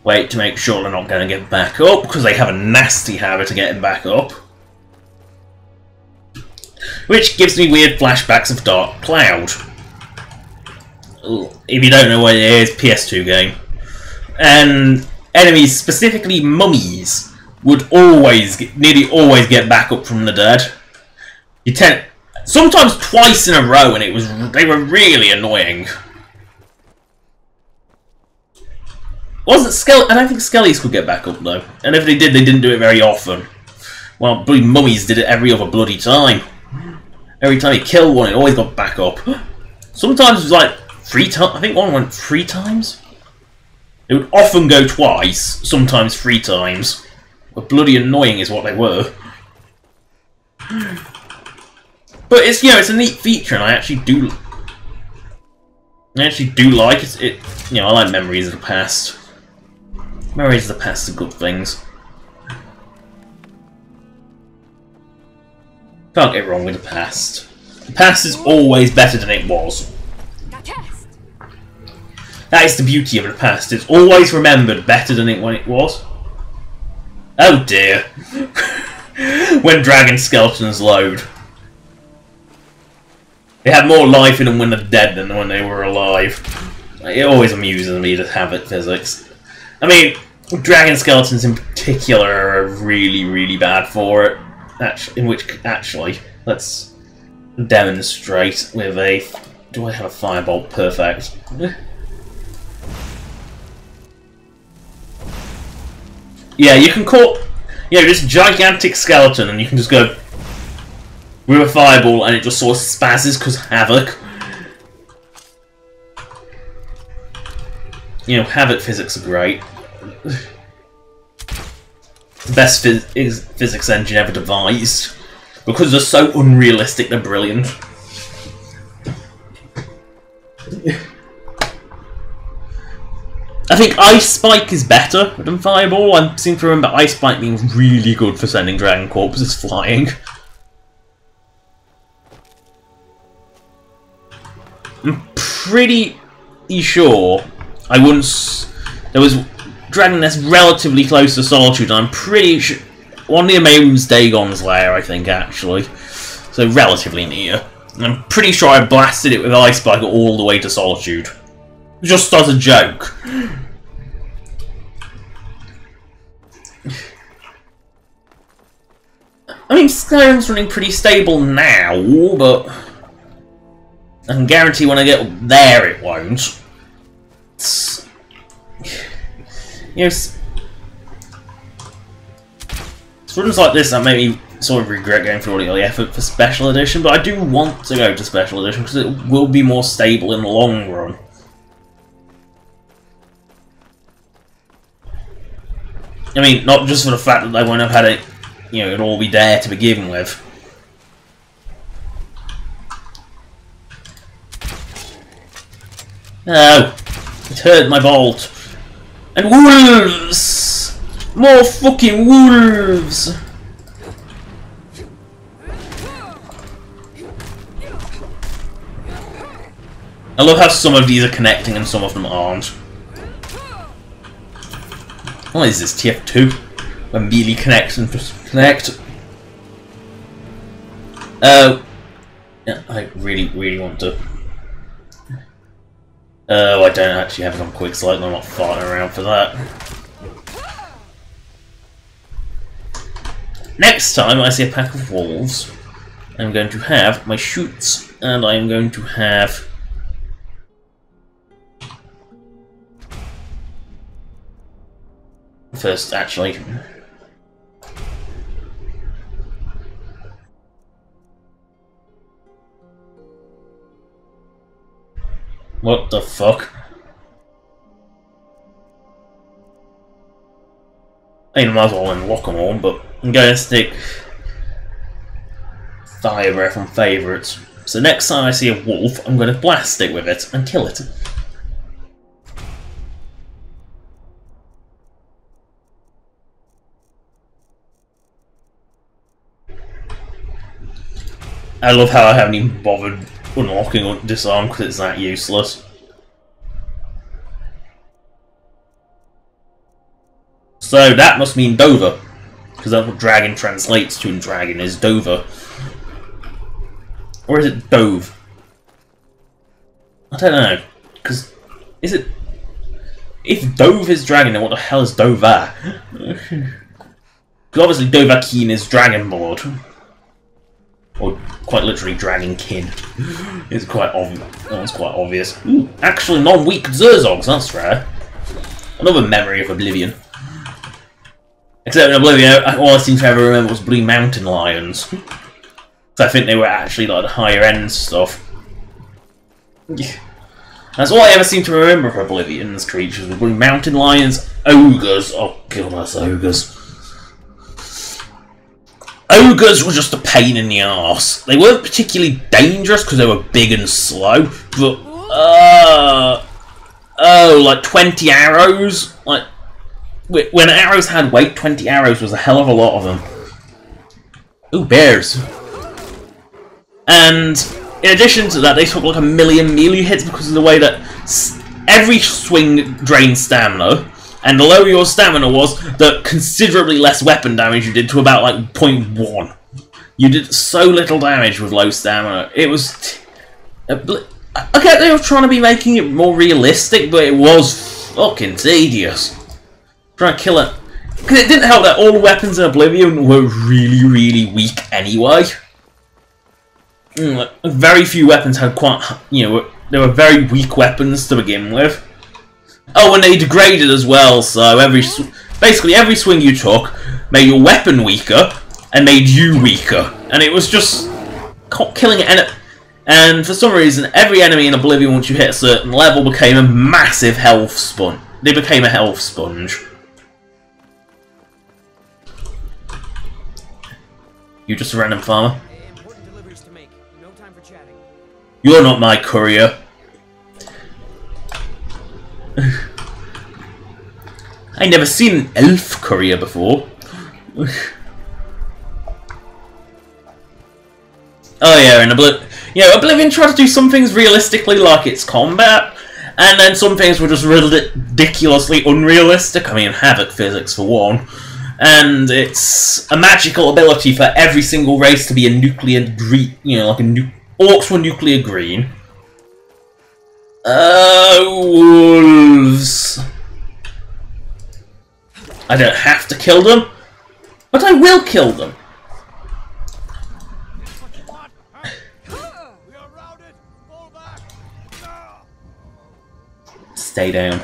Wait to make sure they're not gonna get back up, because they have a nasty habit of getting back up. Which gives me weird flashbacks of Dark Cloud. If you don't know what it is, PS2 game. And enemies, specifically mummies, would nearly always get back up from the dead. Sometimes twice in a row, and they were really annoying. I don't think skellies could get back up though, and if they did, they didn't do it very often. Well, bloody mummies did it every other bloody time. Every time you killed one, it always got back up. Sometimes it was like 3 times. I think one went 3 times. It would often go twice, sometimes 3 times. But bloody annoying is what they were. But it's it's a neat feature, and I actually do like it. I like memories of the past. Memories of the past are good things. Can't get wrong with the past. The past is always better than it was. That is the beauty of the past. It's always remembered better than when it was. Oh dear. When dragon skeletons load. They have more life in them when they're dead than when they were alive. It always amuses me to have it physics. I mean, dragon skeletons in particular are really, really bad for it. Actually, let's demonstrate with a... Do I have a firebolt? Perfect. Yeah, you can call... this gigantic skeleton, and you can just go with a fireball, and it just sort of spazzes because havoc. Havoc physics are great. The best physics engine ever devised. Because they're so unrealistic, they're brilliant. I think Ice Spike is better than Fireball. I seem to remember Ice Spike being really good for sending dragon corpses flying. I'm pretty sure I once... There was dragon nest relatively close to Solitude, and I'm pretty sure... One near Mayroon's Dagon's lair, I think, actually. So relatively near. And I'm pretty sure I blasted it with Ice Spike all the way to Solitude. Just as a joke. I mean, Skyrim's running pretty stable now, but I can guarantee when I get up there it won't. It's runs like this that make me sort of regret going through all the effort for Special Edition, but I do want to go to Special Edition because it will be more stable in the long run. I mean, not just for the fact that they won't have had it, it'll all be there to begin with. No! It hurt my bolt. And wolves! More fucking wolves! I love how some of these are connecting and some of them aren't. What is this, TF2? When melee connects and just connect. Oh. Yeah, I really, really want to. Oh, I don't actually have it on quick select, I'm not farting around for that. Next time I see a pack of wolves, I'm going to have my shoots, and I'm going to have... First, actually... What the fuck? I might as well unlock them all, but I'm going to stick Fire Breath on favourites. So next time I see a wolf, I'm going to blast it with it and kill it. I love how I haven't even bothered unlocking Disarm because it's that useless. So that must mean Dover, because that's what dragon translates to in dragon, is Dover. Or is it Dove? I don't know, because is it... If Dove is dragon, then what the hell is Dover? Because obviously Dovahkiin is Dragonborn. Or quite literally Dragonkin. It's quite obvious. That was quite obvious. Ooh, actually non-weak Zerzogs, that's rare. Another memory of Oblivion. Except in Oblivion, all I seem to ever remember was Blue Mountain Lions. So I think they were actually like the higher end stuff. That's all I ever seem to remember of Oblivion's creatures, were Blue Mountain Lions, ogres. Oh god, that's ogres. Ogres were just a pain in the arse. They weren't particularly dangerous because they were big and slow, but oh, like 20 arrows? Like, when arrows had weight, 20 arrows was a hell of a lot of them. Ooh, bears. And in addition to that, they took like 1,000,000 melee hits because of the way that every swing drained stamina, and the lower your stamina was, the considerably less weapon damage you did, to about like 0.1. You did so little damage with low stamina. It was... I get they were trying to be making it more realistic, but it was fucking tedious. Trying to kill it. Because it didn't help that all the weapons in Oblivion were really, really weak anyway. Like, very few weapons had quite... You know, they were very weak weapons to begin with. Oh, and they degraded as well, so basically every swing you took made your weapon weaker and made you weaker. And it was just killing it. And for some reason, every enemy in Oblivion, once you hit a certain level, became a massive health sponge. They became a health sponge. You're just a random farmer.
Important deliveries to make. No time for chatting.
You're not my courier. I never seen an elf courier before. Oh yeah, and Oblivion tried to do some things realistically, like its combat, and then some things were just ridiculously unrealistic. I mean, Havoc physics for one, and it's a magical ability for every single race to be a nuclear green. You know, like orcs were nuclear green. Wolves. I don't have to kill them, but I will kill them. Stay down.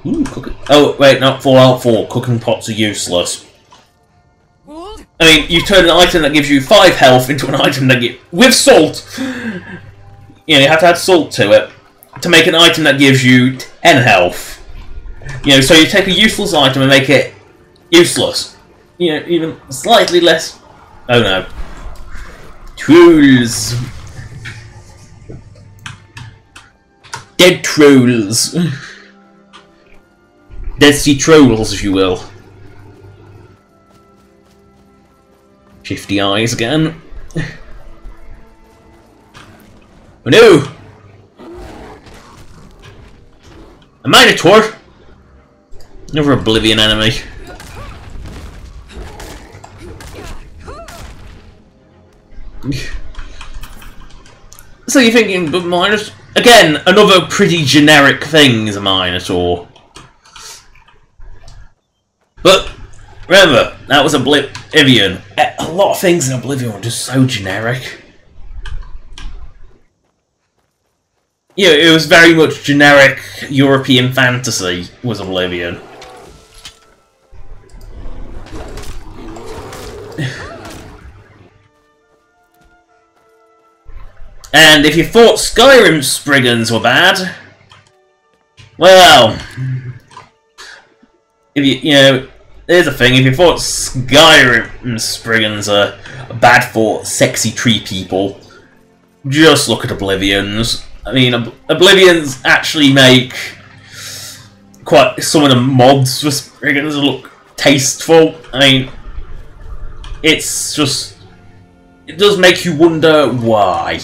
Ooh, cooking. Oh, wait, not Fallout 4. Cooking pots are useless. I mean, you turn an item that gives you 5 health into an item that gives... With salt! You know, you have to add salt to it to make an item that gives you 10 health. You know, so you take a useless item and make it useless. You know, even slightly less... Oh no. Trolls. Dead trolls. Dead Sea trolls, if you will. Shifty eyes again. Oh no! A Minotaur! Another Oblivion enemy. So you're thinking, but Minotaur... Again, another pretty generic thing is a Minotaur. But, remember, that was Oblivion. A lot of things in Oblivion were just so generic. Yeah, it was very much generic European fantasy, was Oblivion. And if you thought Skyrim Spriggans were bad, well, if you know, here's the thing: if you thought Skyrim Spriggans are bad for sexy tree people, just look at Oblivion's. I mean, Oblivion's actually make quite some of the mods for Spriggans look tasteful. I mean, it's just, it does make you wonder why.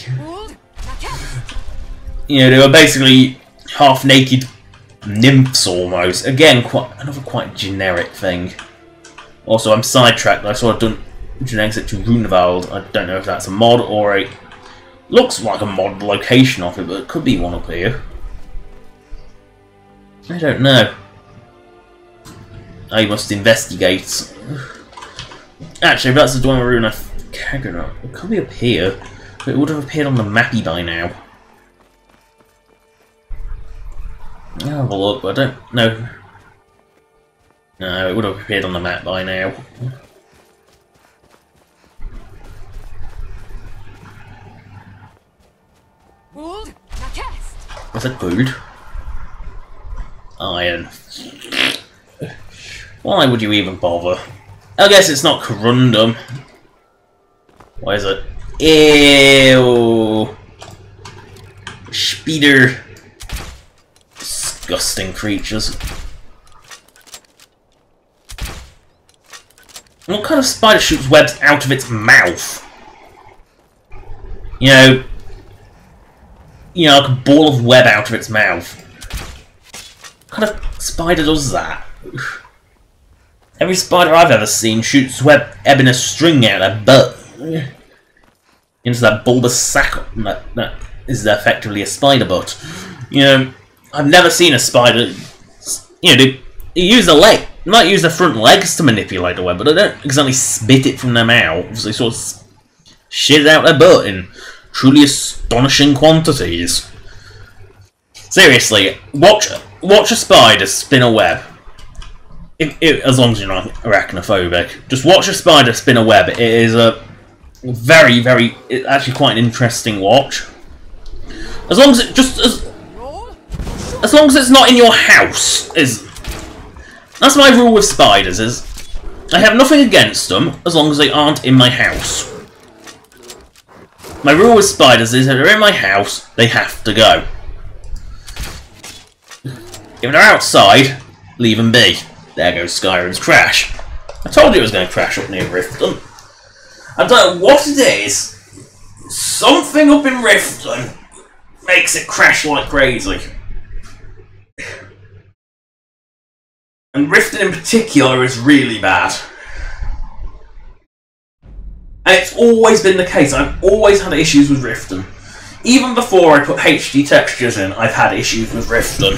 You know, they were basically half-naked nymphs almost. Again, another quite generic thing. Also, I'm sidetracked. I saw I've done Exit to Runevald. I don't know if that's a mod or a... Looks like a mod location of it, but it could be one up here. I don't know. I must investigate. Actually, if that's the Dwemer Rune of Kaganot, it could be up here. But it would have appeared on the mappy by now. I'll have a look, but I don't know. No, it would have appeared on the map by now. Was it gold? Iron. Why would you even bother? I guess it's not corundum. What is it? Ew. Speeder. Disgusting creatures. What kind of spider shoots webs out of its mouth? You know, like a ball of web out of its mouth. What kind of spider does that? Every spider I've ever seen shoots web ebbing a string out of their butt into that bulbous sack that is effectively a spider butt. You know, I've never seen a spider. You know, they use the leg. They might use their front legs to manipulate the web, but they don't exactly spit it from their mouths. They sort of shit it out their butt in truly astonishing quantities. Seriously, watch a spider spin a web. As long as you're not arachnophobic, just watch a spider spin a web. It is a very, it's actually quite an interesting watch. As long as it as long as it's not in your house, that's my rule with spiders. Is I have nothing against them as long as they aren't in my house. My rule with spiders is if they're in my house, they have to go. If they're outside, leave them be. There goes Skyrim's crash. I told you it was going to crash up near Riften. I don't know what it is. Something up in Riften makes it crash like crazy. And Riften in particular is really bad. And it's always been the case. I've always had issues with Riften. Even before I put HD textures in, I've had issues with Riften.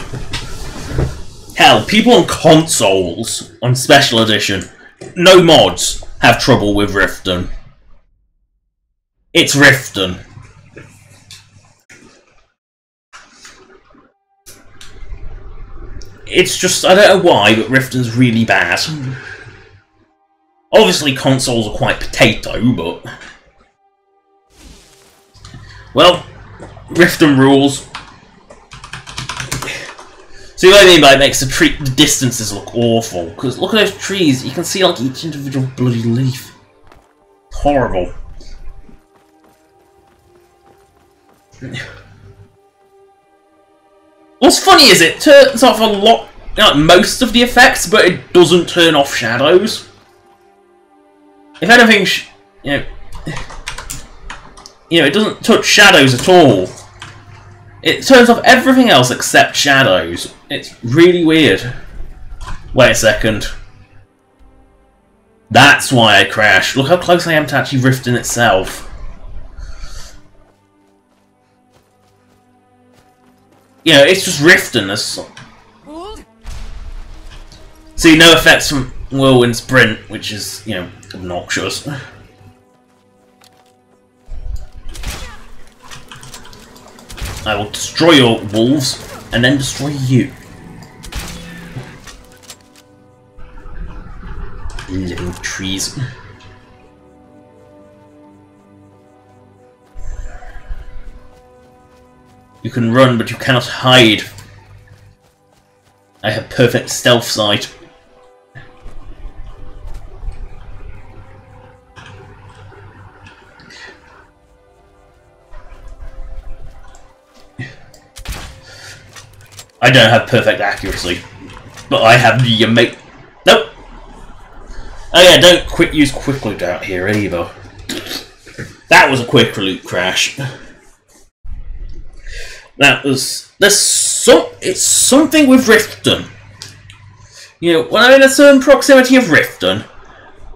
Hell, people on consoles, on Special Edition, no mods, have trouble with Riften. It's Riften. It's just, I don't know why, but Riften's really bad. Obviously consoles are quite potato, but... Well, Riften rules. See what I mean by it makes the distances look awful. Because look at those trees, you can see like each individual bloody leaf. Horrible. What's funny is it turns off a lot, like most of the effects, but it doesn't turn off shadows. If anything, it doesn't touch shadows at all. It turns off everything else except shadows. It's really weird. Wait a second. That's why I crashed. Look how close I am to actually Riften itself. You know, it's just Riften. See, no effects from Whirlwind Sprint, which is, you know, obnoxious. I will destroy your wolves, and then destroy you. Living trees. You can run, but you cannot hide. I have perfect stealth sight. I don't have perfect accuracy, but I have the Nope. Oh yeah, don't use quick loot out here either. That was a quick loot crash. It's something with Riften. You know, when I'm in a certain proximity of Riften,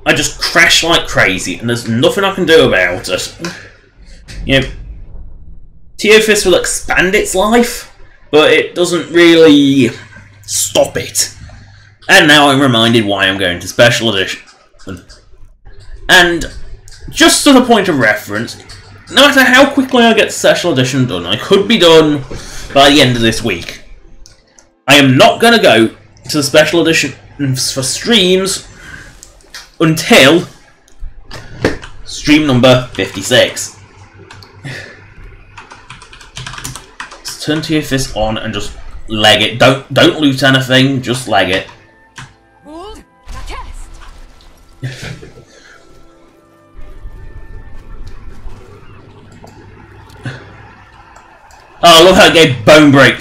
I just crash like crazy, and there's nothing I can do about it. You know, Teofist will expand its life, but it doesn't really stop it. And now I'm reminded why I'm going to Special Edition. And just to the point of reference, no matter how quickly I get Special Edition done, I could be done by the end of this week. I am not going to go to the Special Edition for streams until stream number 56. Let's turn to your fist on and just leg it. Don't loot anything, just leg it. Oh, I love how it gave bone break.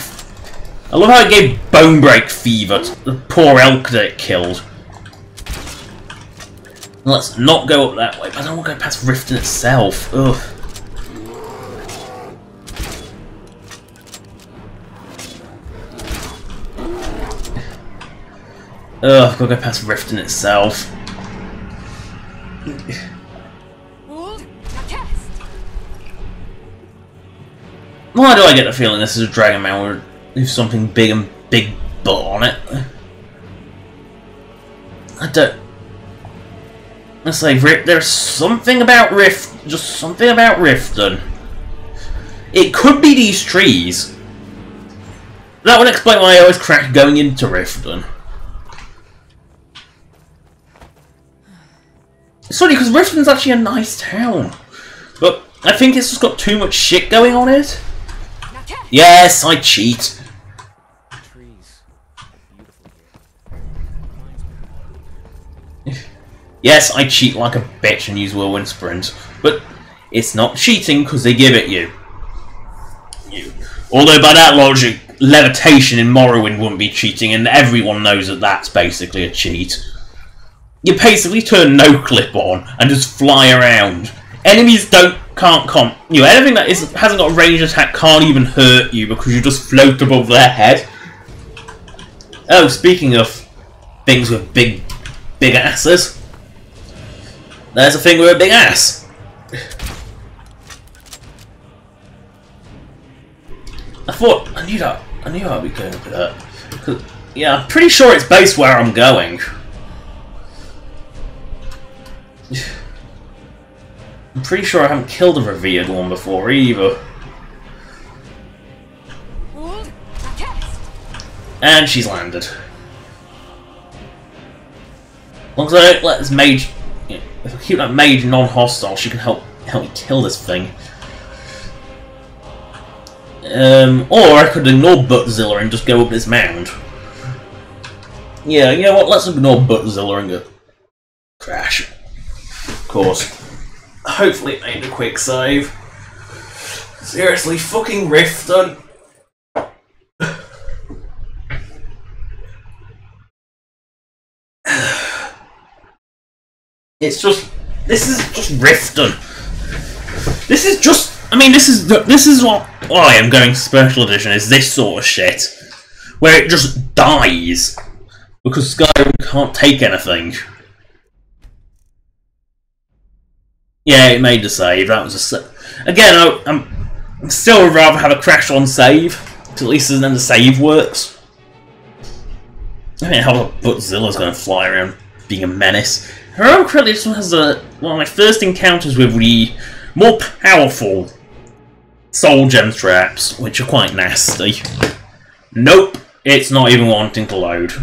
I love how it gave bone break fever to the poor elk that it killed. Let's not go up that way. I don't want to go past Riften itself. Ugh. Ugh, I've got to go past Riften itself. Why do I get the feeling this is a Dragon Man with something big and big butt on it? I don't... Let's say there's something about just something about Riften. It could be these trees. That would explain why I always crash going into Riften. It's funny because Riften's actually a nice town, but I think it's just got too much shit going on it. Yes, I cheat. Yes, I cheat like a bitch and use Whirlwind Sprint, but it's not cheating because they give it you. Although by that logic, levitation in Morrowind wouldn't be cheating, and everyone knows that that's basically a cheat. You basically turn no clip on and just fly around. Enemies can't you know, anything that hasn't got a ranged attack can't even hurt you because you just float above their head. Oh, speaking of things with big asses, there's a thing with a big ass. I knew I'd be going with that. Yeah, I'm pretty sure it's based where I'm going. I'm pretty sure I haven't killed a revered one before either. And she's landed. As long as I don't let this mage... If I keep that mage non-hostile, she can help me kill this thing. Or I could ignore Buttzilla and just go up this mound. Yeah, you know what? Let's ignore Buttzilla and go... Crash. Of course. Hopefully it made a quick save. Seriously, fucking Riften. It's just... This is just Riften. This is just... I mean, this is what I am going Special Edition, is this sort of shit. Where it just dies. Because Skyrim can't take anything. Yeah, it made the save. That was a save. Again, I'm still would rather have a crash on save, because at least then the save works. I mean, how Butzilla's going to fly around being a menace. If I remember correctly, this one has one of my first encounters with the more powerful soul gem traps, which are quite nasty. Nope, it's not even wanting to load.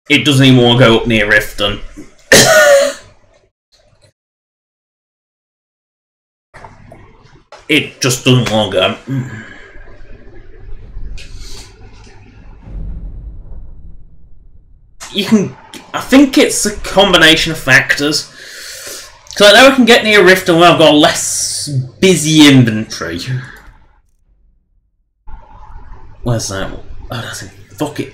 It doesn't even want to go up near Riften. it just doesn't want to go. You can... I think it's a combination of factors. Because I know I can get near Riften where I've got a less busy inventory. Where's that? Oh, that's it. Fuck it.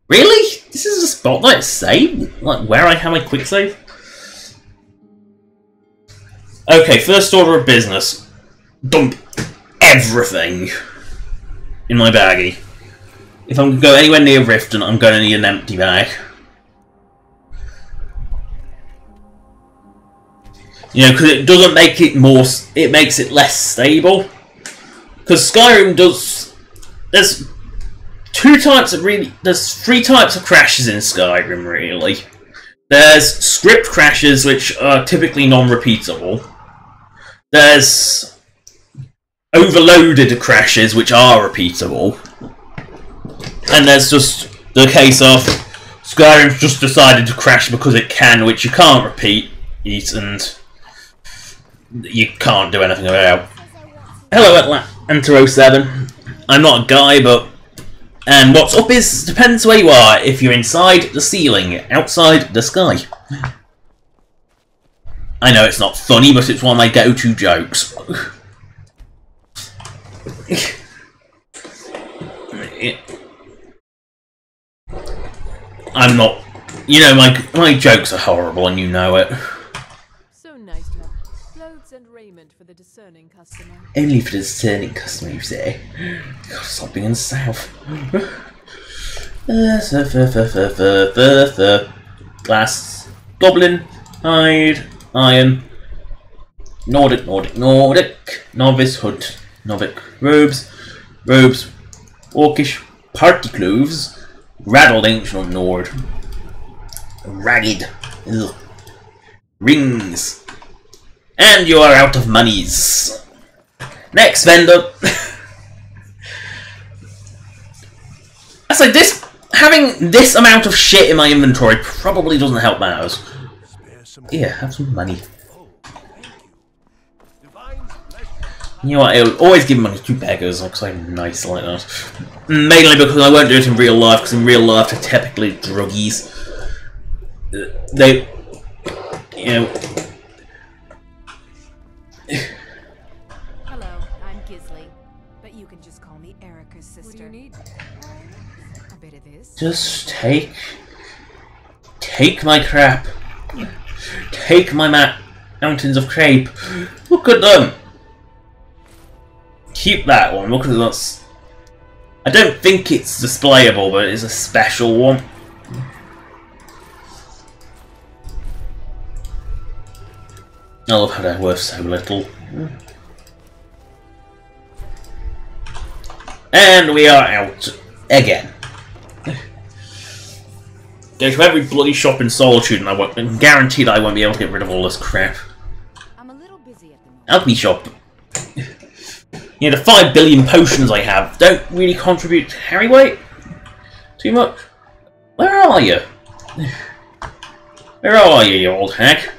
Really? This is a spot that it's saved? Like, where I have my quick save? Okay, first order of business. Dump everything in my baggie. If I'm going to go anywhere near Riften, I'm going to need an empty bag. You know, because it doesn't make it more... It makes it less stable. Because Skyrim does... There's three types of crashes in Skyrim, really. There's script crashes, which are typically non-repeatable. There's overloaded crashes, which are repeatable. And there's just the case of Skyrim's just decided to crash because it can, which you can't repeat, and you can't do anything about. Hello, Enter07. I'm not a guy, but... And what's up is, depends where you are. If you're inside, the ceiling. Outside, the sky. I know it's not funny, but it's one of my go-to jokes. I'm not... You know, my jokes are horrible, and you know it.
So nice to have clothes and raiment for the discerning customer.
Only for the discerning customer, you say? God, stop being in the south. Glass, goblin, hide, iron, Nordic, novice, hood, Nordic, robes, orcish, party clothes, rattled ancient Nord, ragged, ugh. Rings, and you are out of monies. Next vendor. I say this, having this amount of shit in my inventory probably doesn't help matters. Yeah, have some money. You know what, I'll always give money to beggars because I'm nice like that. Mainly because I won't do it in real life, because in real life they're typically druggies. They, you know...
Hello, I'm Gisley, but you can just call me Erica's sister. What do you need? A bit of this.
Just take my crap. Take my mountains of crepe. Look at them. Keep that one. Look at that. I don't think it's displayable, but it's a special one. I love how they're worth so little. And we are out again. Go to every bloody shop in Solitude, and I'm guaranteed I won't be able to get rid of all this crap.
I'm a little busy at the moment.
Alchemy shop. You know, the 5 billion potions I have don't really contribute to Harry weight too much. Where are you? Where are you, you old hag?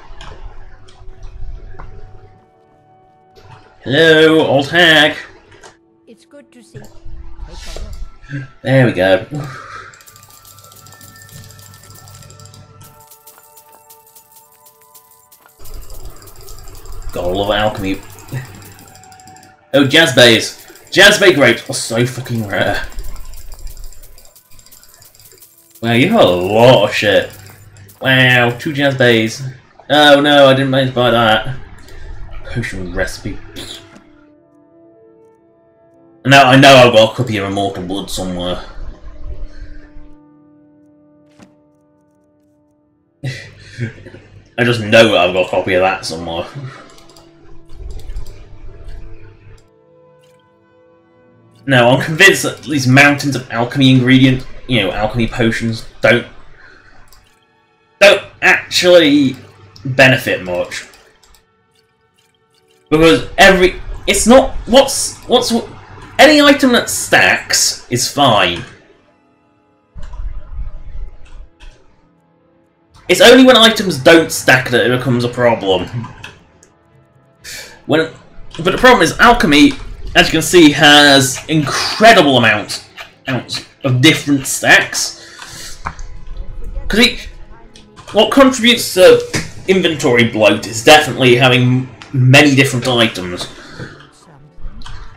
Hello, old hag.
It's good to see.
There we go. Gotta love alchemy. Oh, Jazzbays. Jazzbay grapes are so fucking rare. Wow, you have a lot of shit. Wow, 2 Jazzbays. Oh no, I didn't manage to buy that. Potion recipe. Now I know I've got a copy of Immortal Blood somewhere. I just know I've got a copy of that somewhere. Now, I'm convinced that these mountains of alchemy ingredients, you know, alchemy potions, don't actually benefit much. Because it's not, any item that stacks is fine. It's only when items don't stack that it becomes a problem. But the problem is, alchemy, as you can see, has incredible amounts of different stacks. Because what contributes to inventory bloat is definitely having many different items.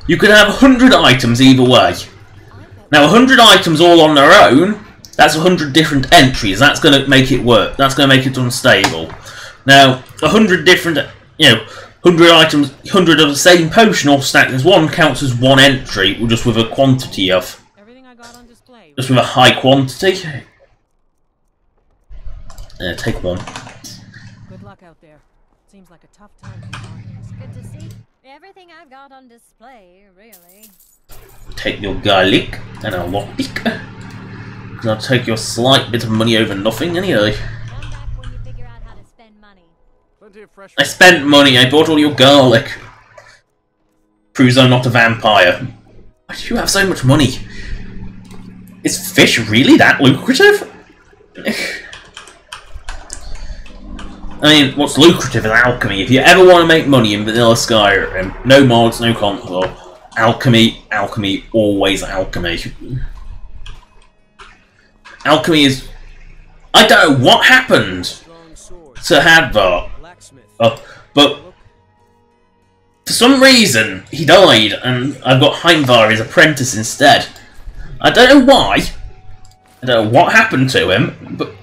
You could have 100 items either way. Now 100 items all on their own, that's 100 different entries. That's going to make it work. That's going to make it unstable. Now 100 different, 100 items, 100 of the same potion all stacked as one counts as one entry, just with a quantity of, just with a high quantity. Take one.
Good luck out there. Seems like a tough time for markets.
Good to see everything I've got on display, really.
Take your garlic and a lockpick. And I'll take your slight bit of money over nothing anyway.
Come back when you figure out how to spend money.
Plenty of fresh.
I spent money, I bought all your garlic. Proves I'm not a vampire. Why do you have so much money? Is fish really that lucrative? I mean, what's lucrative is alchemy. If you ever want to make money in vanilla Skyrim, no mods, no console, alchemy, always alchemy. Alchemy is... I don't know what happened to Hadvar, but for some reason he died and I've got Heimvar, his apprentice, instead. I don't know why. I don't know what happened to him, but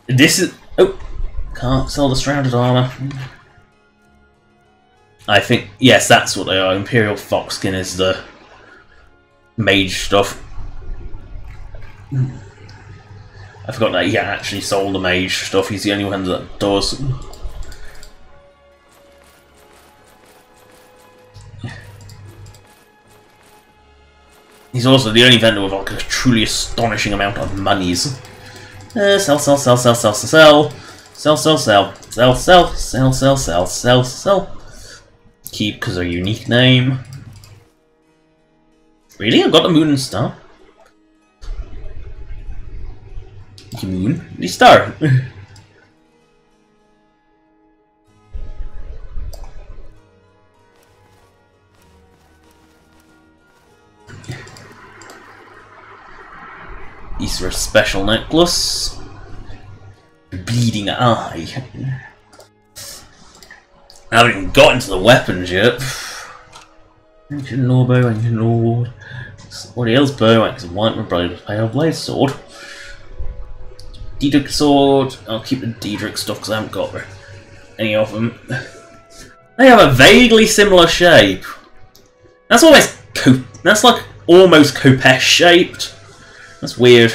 this is... Oh, can't sell the Shrouded Armour. I think, yes, that's what they are. Imperial Foxskin is the mage stuff. I forgot that he actually sold the mage stuff. He's the only one that does. He's also the only vendor with like a truly astonishing amount of monies. Sell. Keep because of a unique name. Really? I've got the moon and star. The moon? The star. Easter special necklace. Bleeding eye. I haven't even got into the weapons yet. Ancient lawbow, ancient lord. What else? Bow, axe of white, blade, pale blade, sword. Daedric sword. I'll keep the Daedric stuff because I haven't got any of them. They have a vaguely similar shape. That's almost that's like almost Kopesh shaped. That's weird.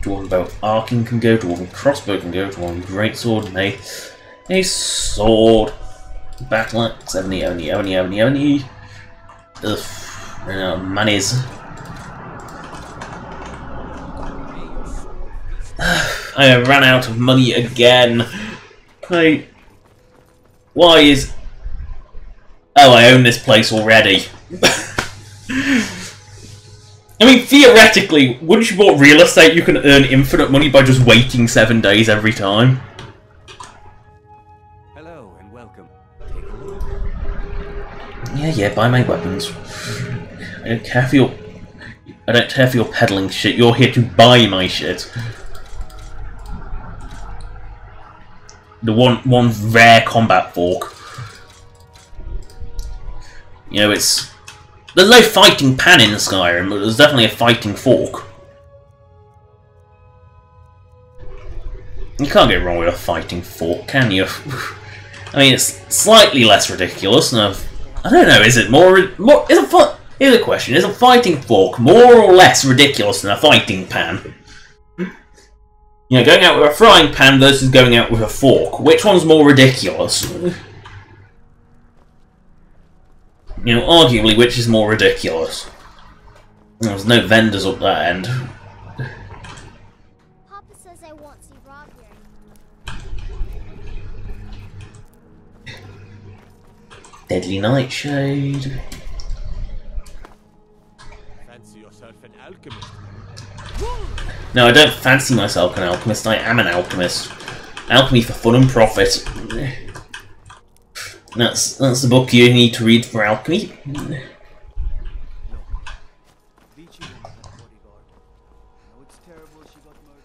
Dwarven bow arcing can go, dwarven crossbow can go, dwarven greatsword, a sword, battle axe, only. Ugh, ran out of monies. I have ran out of money again. Why is... Oh, I own this place already. I mean, theoretically, once you bought real estate, you can earn infinite money by just waiting 7 days every time.
Hello and welcome.
Yeah, buy my weapons. I don't care for your peddling shit. You're here to buy my shit. The one rare combat fork. You know, it's... There's no fighting pan in Skyrim, but there's definitely a fighting fork. You can't get wrong with a fighting fork, can you? I mean, it's slightly less ridiculous than I don't know, is it here's a question, is a fighting fork more or less ridiculous than a fighting pan? You know, going out with a frying pan versus going out with a fork, which one's more ridiculous? You know, arguably, which is more ridiculous? There's no vendors up that end.
Papa says I won't see Rob here.
Deadly Nightshade.
Fancy yourself an alchemist.
No, I don't fancy myself an alchemist, I am an alchemist. Alchemy for Fun and Profit. That's the book you need to read for alchemy.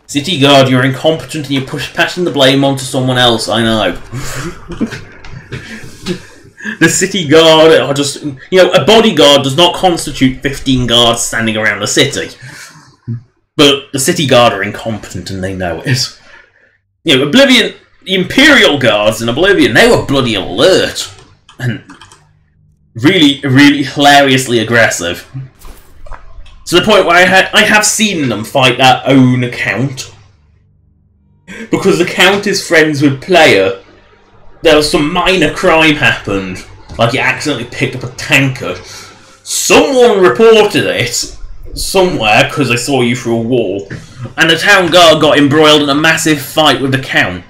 City Guard, you're incompetent and you're passing the blame onto someone else, I know. The City Guard are just... You know, a bodyguard does not constitute 15 guards standing around the city. But the City Guard are incompetent and they know it. You know, Oblivion... The Imperial Guards in Oblivion, they were bloody alert. And really, really hilariously aggressive. To the point where I have seen them fight their own account. Because the Count is friends with Player. There was some minor crime happened. Like he accidentally picked up a tanker. Someone reported it somewhere because they saw you through a wall. And the town guard got embroiled in a massive fight with the Count.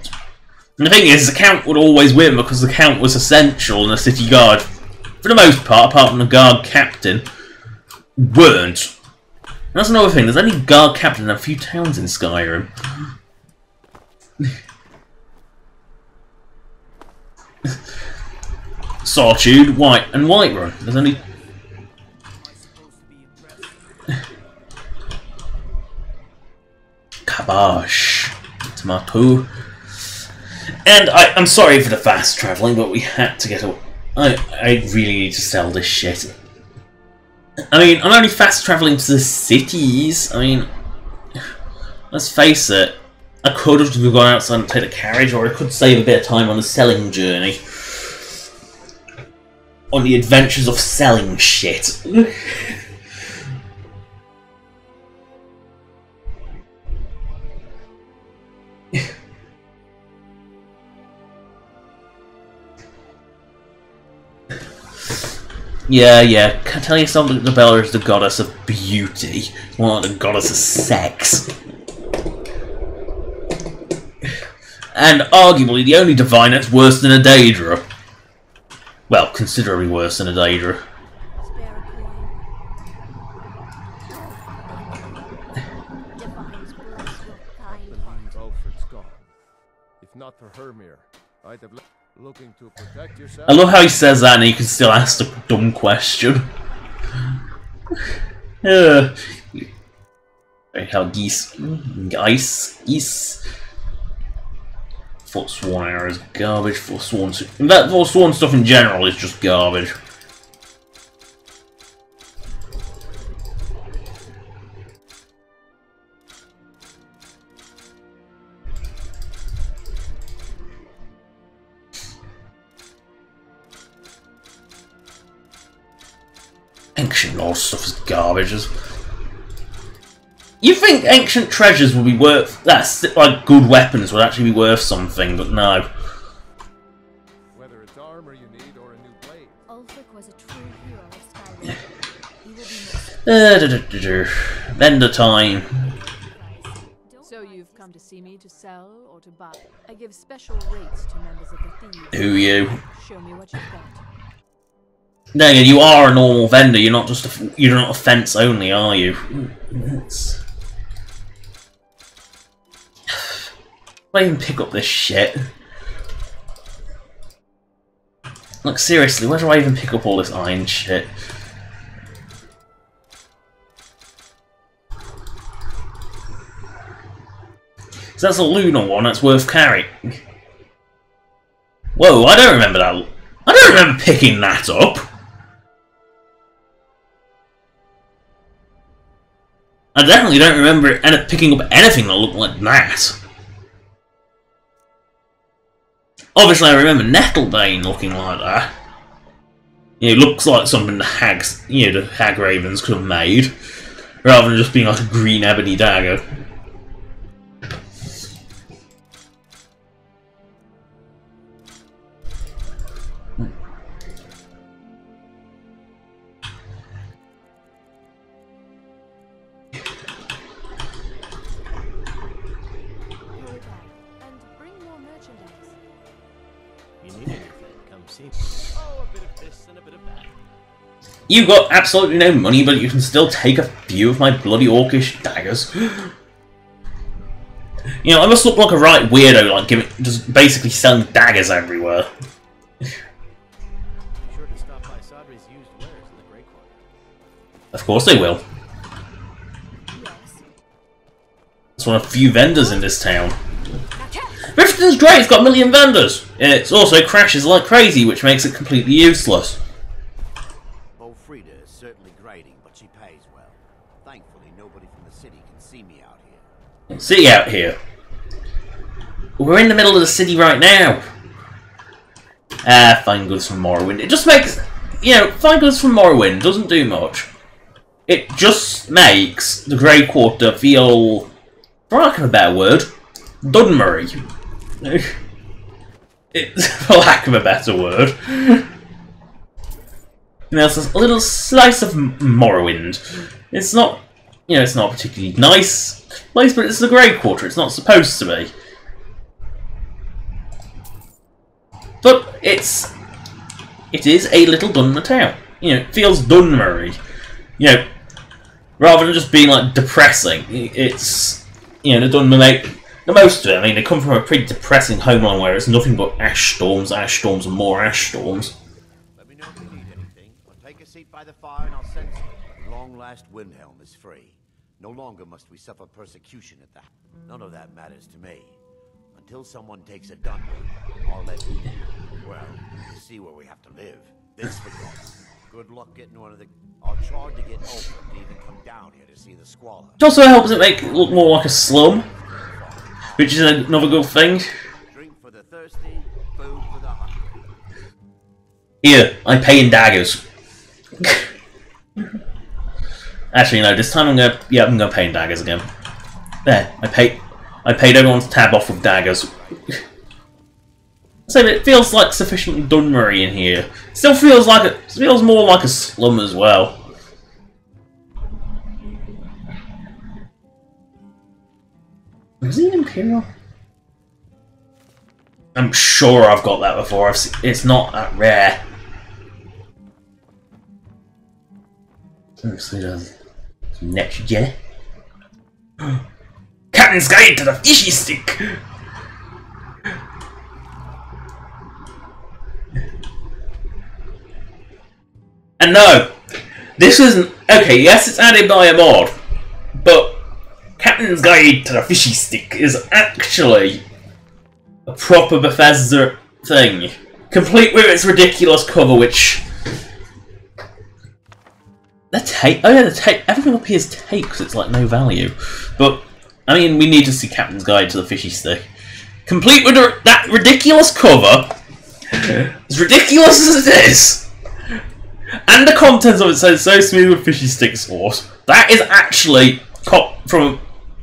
And the thing is, the Count would always win because the Count was essential in the City Guard. For the most part, apart from the guard captain, weren't. And that's another thing, there's only guard captain in a few towns in Skyrim. Solitude, Whiterun. There's only... Kabosh. Tomato. And I'm sorry for the fast travelling, but we had to get away. I really need to sell this shit. I mean, I'm only fast travelling to the cities. I mean, let's face it. I could have gone outside and take a carriage, or I could save a bit of time on the selling journey. On the adventures of selling shit. Yeah. Can I tell you something? Isabella is the goddess of beauty, more like the goddess of sex. And arguably the only divine that's worse than a Daedra. Well, considerably worse than a Daedra.
If not for Hermir, I'd have looking to protect yourself.
I love how he says that and he can still ask a dumb question. How geese. Forsworn arrow is garbage. Forsworn stuff in general is just garbage. Ancient Norse stuff is garbage. You think ancient treasures would be worth... That's like good weapons would actually be worth something, but no.
Whether it's armor you need or a new blade.
Ulfric was a true hero of Skyrim. He will be missed.
Vendor time.
So you've come to see me to sell or to buy? I give special rates to members of the thieves.
Who you?
Show me what you've got.
No, you are a normal vendor. You're not just you're not a fence only, are you? Why even pick up this shit? Like seriously, where do I even pick up all this iron shit? So that's a lunar one. That's worth carrying. Whoa! I don't remember that. I don't remember picking that up. I definitely don't remember picking up anything that looked like that. Obviously, I remember Nettlebane looking like that. It looks like something the hags, the hag ravens could have made, rather than just being like a green ebony dagger. You've got absolutely no money, but you can still take a few of my bloody orcish daggers. You know, I must look like a right weirdo, like just basically selling daggers everywhere.
Be sure to stop by Sadri's used wares in the Grey Quarter.
Of course they will.
Yes.
It's one of the few vendors in this town. Riften's great, it's got a million vendors. It also crashes like crazy, which makes it completely useless.
Frida is certainly grading, but she pays well. Thankfully, nobody from the city can see me out here.
See out here. We're in the middle of the city right now. Fine goods from Morrowind. It just makes, you know, fine goods from Morrowind doesn't do much. It just makes the Grey Quarter feel, for lack of a better word, Dunmurray. It's for lack of a better word. You know, it's a little slice of Morrowind. It's not, you know, it's not a particularly nice place, but it's the Grey Quarter. It's not supposed to be. But it is a little Dunmer town. You know, it feels Dunmurray. You know, rather than just being like depressing. It's, you know, the Dunmer make the most of it. I mean, they come from a pretty depressing homeland where it's nothing but ash storms, and more ash storms.
Let me know if you need anything, or take a seat by the fire and I'll send you. Long last Windhelm is free. No longer must we suffer persecution at that. None of that matters to me. Until someone takes a Dunmer, I'll let you. Well, you see where we have to live. This forgotten. Good luck getting one of the... I'll charge to get over to even come down here to see the squalor.
It also helps it make it look more like a slum, which is another good thing.
Drink for the thirsty, food for the hungry.
Here, I pay in daggers. Actually, no. This time I'm gonna pay in daggers again. There, I paid everyone's tab off with daggers. So it feels like sufficiently Dunmurray in here. It still feels like it feels more like a slum as well. Was he an Imperial? I'm sure I've got that before. It's not that rare. Let's see, there's next gen. Captain's Guide to the Fishy Stick! And no, this isn't... Okay, yes, it's added by a mod, but Captain's Guide to the Fishy Stick is actually a proper Bethesda thing, complete with its ridiculous cover, which... The tape... Oh yeah, the tape... Everything up here is tape, because it's like no value. But, I mean, we need to see Captain's Guide to the Fishy Stick. Complete with that ridiculous cover, as ridiculous as it is, and the contents of it says so smooth with Fishy Stick sauce. That is actually from...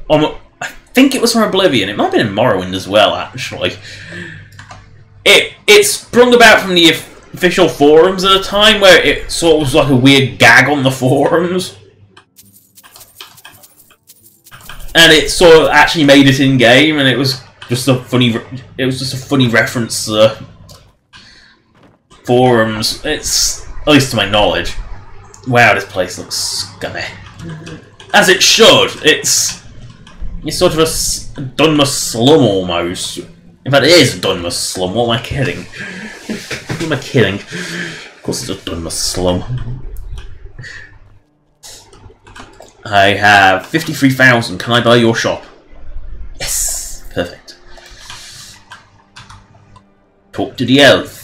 I think it was from Oblivion. It might have been in Morrowind as well, actually. It sprung about from the official forums at a time where it sort of was like a weird gag on the forums. And it sort of actually made it in game, and it was just a funny reference to the forums. It's, at least to my knowledge. Wow, this place looks scummy. As it should. It's sort of a Dunmer slum almost. In fact, it is a Dunmer slum. What am I kidding? What am I kidding? Of course, it's a Dunmer slum. I have 53,000. Can I buy your shop? Yes, perfect. Talk to the elf.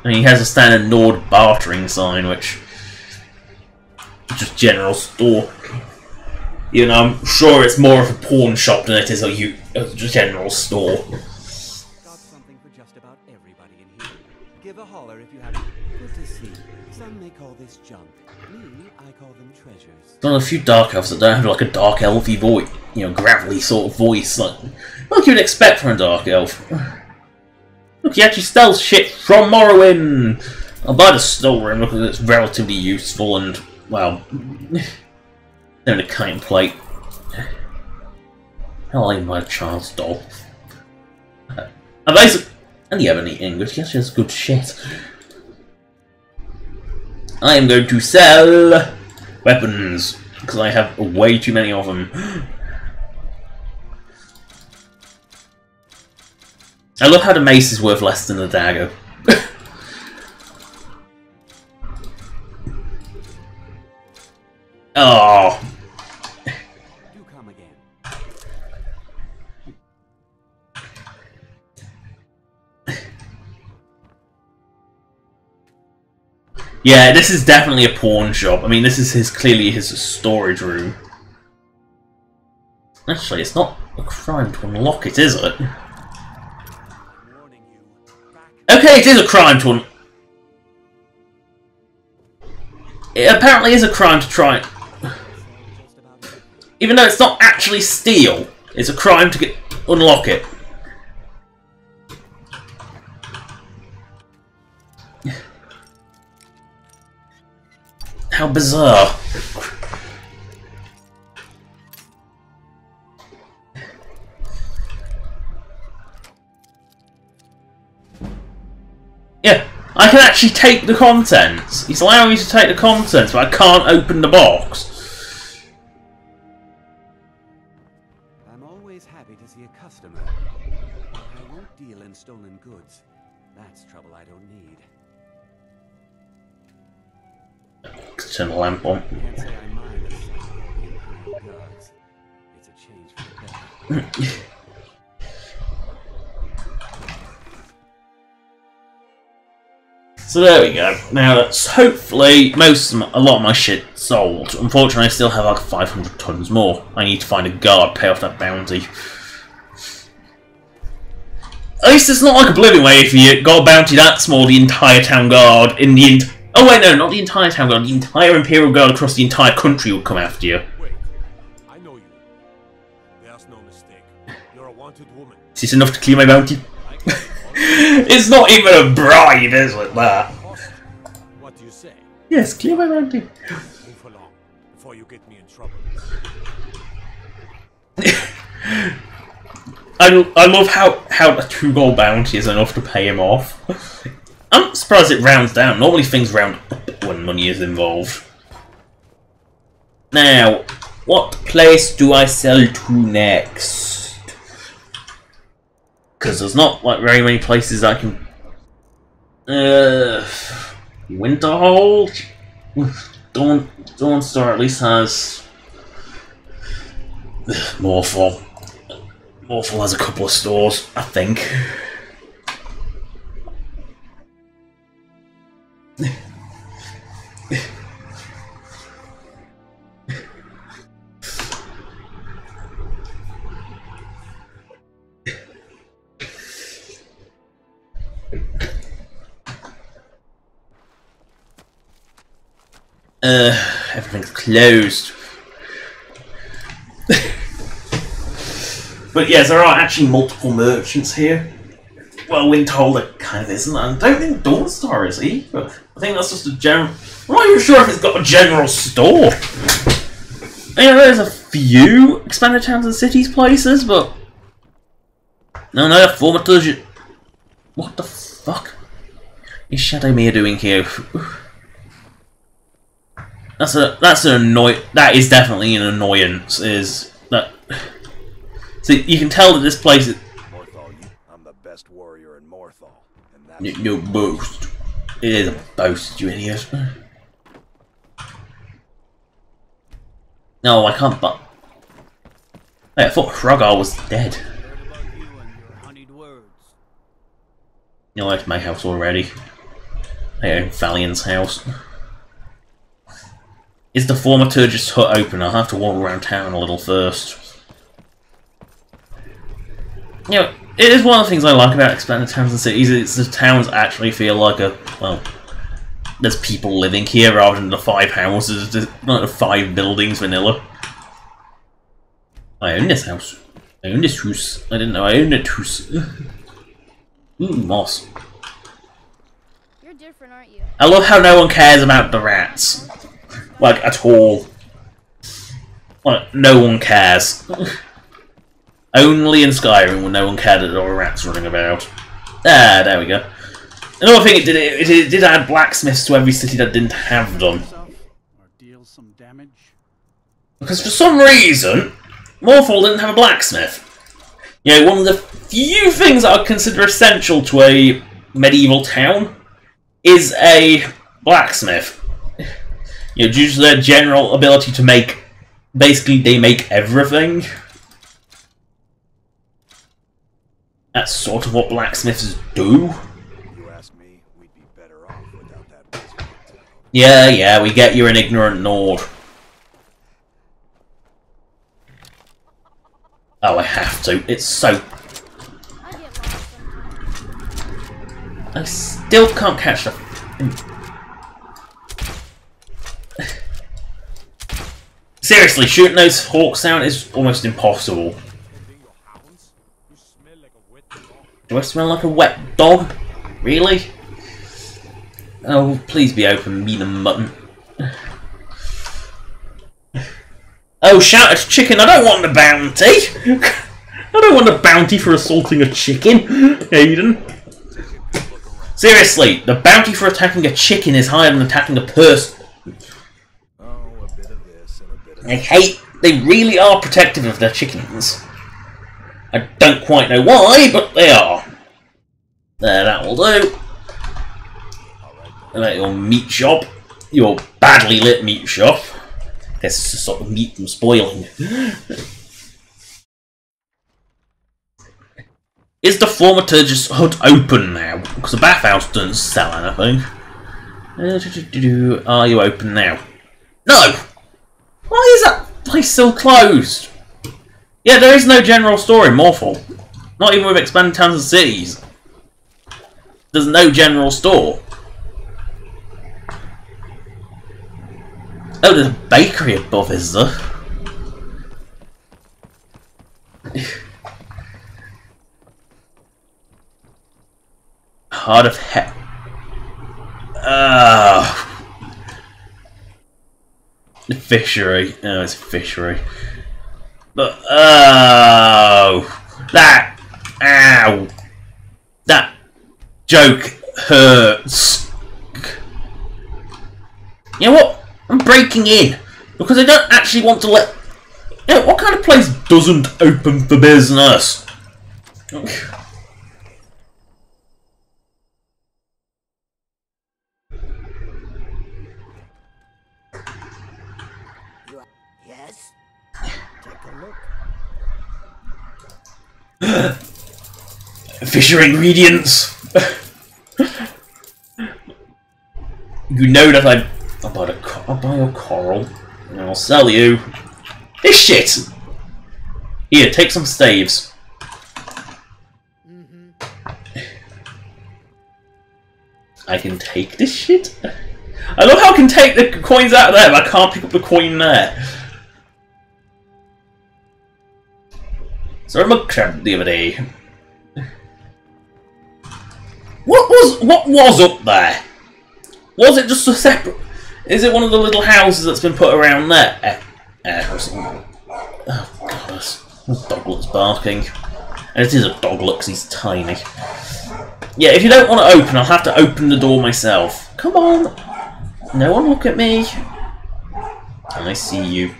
And he has a standard Nord bartering sign, which is just general store. You know, I'm sure it's more of a pawn shop than it is a general store.
Got something for just about everybody in here. Give a holler if you have. Good to see. Some may call this junk. Me, I call them treasures.
There are a few dark elves that don't have like a dark elfy voice, you know, gravelly sort of voice, like you'd expect from a dark elf. Look, he actually steals shit from Morrowind! I'll buy the storeroom because it's relatively useful and, well, then a kind plate. Hell, I even buy a child's doll. And basically, and you have any English, he actually has good shit. I am going to sell weapons. because I have way too many of them. I love how the mace is worth less than the dagger. Oh.
Do come again.
Yeah, this is definitely a pawn shop. I mean, this is clearly his storage room. Actually, it's not a crime to unlock it, is it? Okay, it is a crime to It apparently is a crime to try. Even though it's not actually steal, it's a crime to unlock it. How bizarre. Yeah, I can actually take the contents. He's allowing me to take the contents, but I can't open the box.
I'm always happy to see a customer. I won't deal in stolen goods. That's trouble I don't need.
Turn the lamp on.
Can't say I mind the sight of all the Imperial guards. It's a change for the better.
So there we go. Now that's hopefully a lot of my shit sold. Unfortunately, I still have like 500 tons more. I need to find a guard, pay off that bounty. At least it's not like Oblivion where if you got a bounty that small, the entire town guard in the oh wait, no, not the entire town guard. The entire Imperial guard across the entire country will come after you.
Wait, I know you. There's no mistake. You're a wanted woman.
Is this enough to clear my bounty?
I can
It's not even a bribe, is it? That.
What do you say?
Yes, clear my bounty.
Move along before you get me in trouble.
I love how a 2 gold bounty is enough to pay him off. I'm surprised it rounds down. Normally things round up when money is involved. Now, what place do I sell to next? Because there's not like very many places I can. Winterhold. Dawn Star at least has Morphal. Morphal has a couple of stores, I think. Everything's closed. But yes, there are actually multiple merchants here. Well, Winterhold it kind of isn't. I don't think Dawnstar is either. I think that's just a general. I'm not even sure if it's got a general store. You know, there's a few expanded towns and cities places, but no, former Turgid. What the fuck is Shadow Mia doing here? That is definitely an annoyance. Is that? So you can tell that this place is.
Morthal, I'm the best warrior in Morthal, and that's
No boast. It is a boast, you idiot. No, I can't. But hey, I thought Hrogar was dead.
Heard about you and your honeyed words.
You know, that's my house already. I own Valiant's house. Is the former Turgis hut open? I'll have to walk around town a little first. You know, it is one of the things I like about expanded towns and cities. It's the towns actually feel like well, there's people living here rather than the 5 houses, not the 5 buildings vanilla. I own this house. I own this house. I didn't know I owned a house. Ooh, moss.
You're different, aren't you?
I love how no one cares about the rats. Like, at all. Like, no one cares. Only in Skyrim when no one cared that there were rats running about. Ah, there we go. Another thing it did add blacksmiths to every city that didn't have them.
Or deal some damage.
Because for some reason, Morphle didn't have a blacksmith. You know, one of the few things that I would consider essential to a medieval town is a blacksmith. You know, due to their general ability to make... Basically, they make everything. That's sort of what blacksmiths do.
You ask me, we'd be better off without that wizard.
Yeah, we get you're an ignorant Nord. Oh, I have to. It's so...
I get lost sometimes.
I still can't catch the... Seriously, shooting those hawks down is almost impossible. Do I smell like a wet dog? Really? Oh, please be open, meat and mutton. Oh, shout at chicken, I don't want the bounty! I don't want a bounty for assaulting a chicken, Aiden. Seriously, the bounty for attacking a chicken is higher than attacking a person.
Oh, a bit of this and a bit of
They really are protective of their chickens. I don't quite know why, but they are. There, that will do. About your meat shop. Your badly lit meat shop. Guess it's to stop the meat from spoiling. Is the thaumaturgist's hut open now? Because the bathhouse doesn't sell anything. Are you open now? No! Why is that place still closed? Yeah, there is no general store in Morphle. Not even with expanded towns and cities. There's no general store. Oh, there's a bakery above, is there? Heart of Hell. The fishery. Oh, it's a fishery. But, oh! That! Ow! That joke hurts. You know what? I'm breaking in. Because I don't actually want to let... You know, what kind of place doesn't open for business?
Yes? Take a look.
Fisher ingredients! You know that I'll buy your coral, and I'll sell you this shit! Here, take some staves. I can take this shit? I love how I can take the coins out of there, but I can't pick up the coin there. Sorry, mug crab the other day. What was up there? Was it just a separate... Is it one of the little houses that's been put around there? Oh god, this doglet's barking. And it is a doglet because he's tiny. Yeah, if you don't want to open, I'll have to open the door myself. Come on! No one look at me. I see you.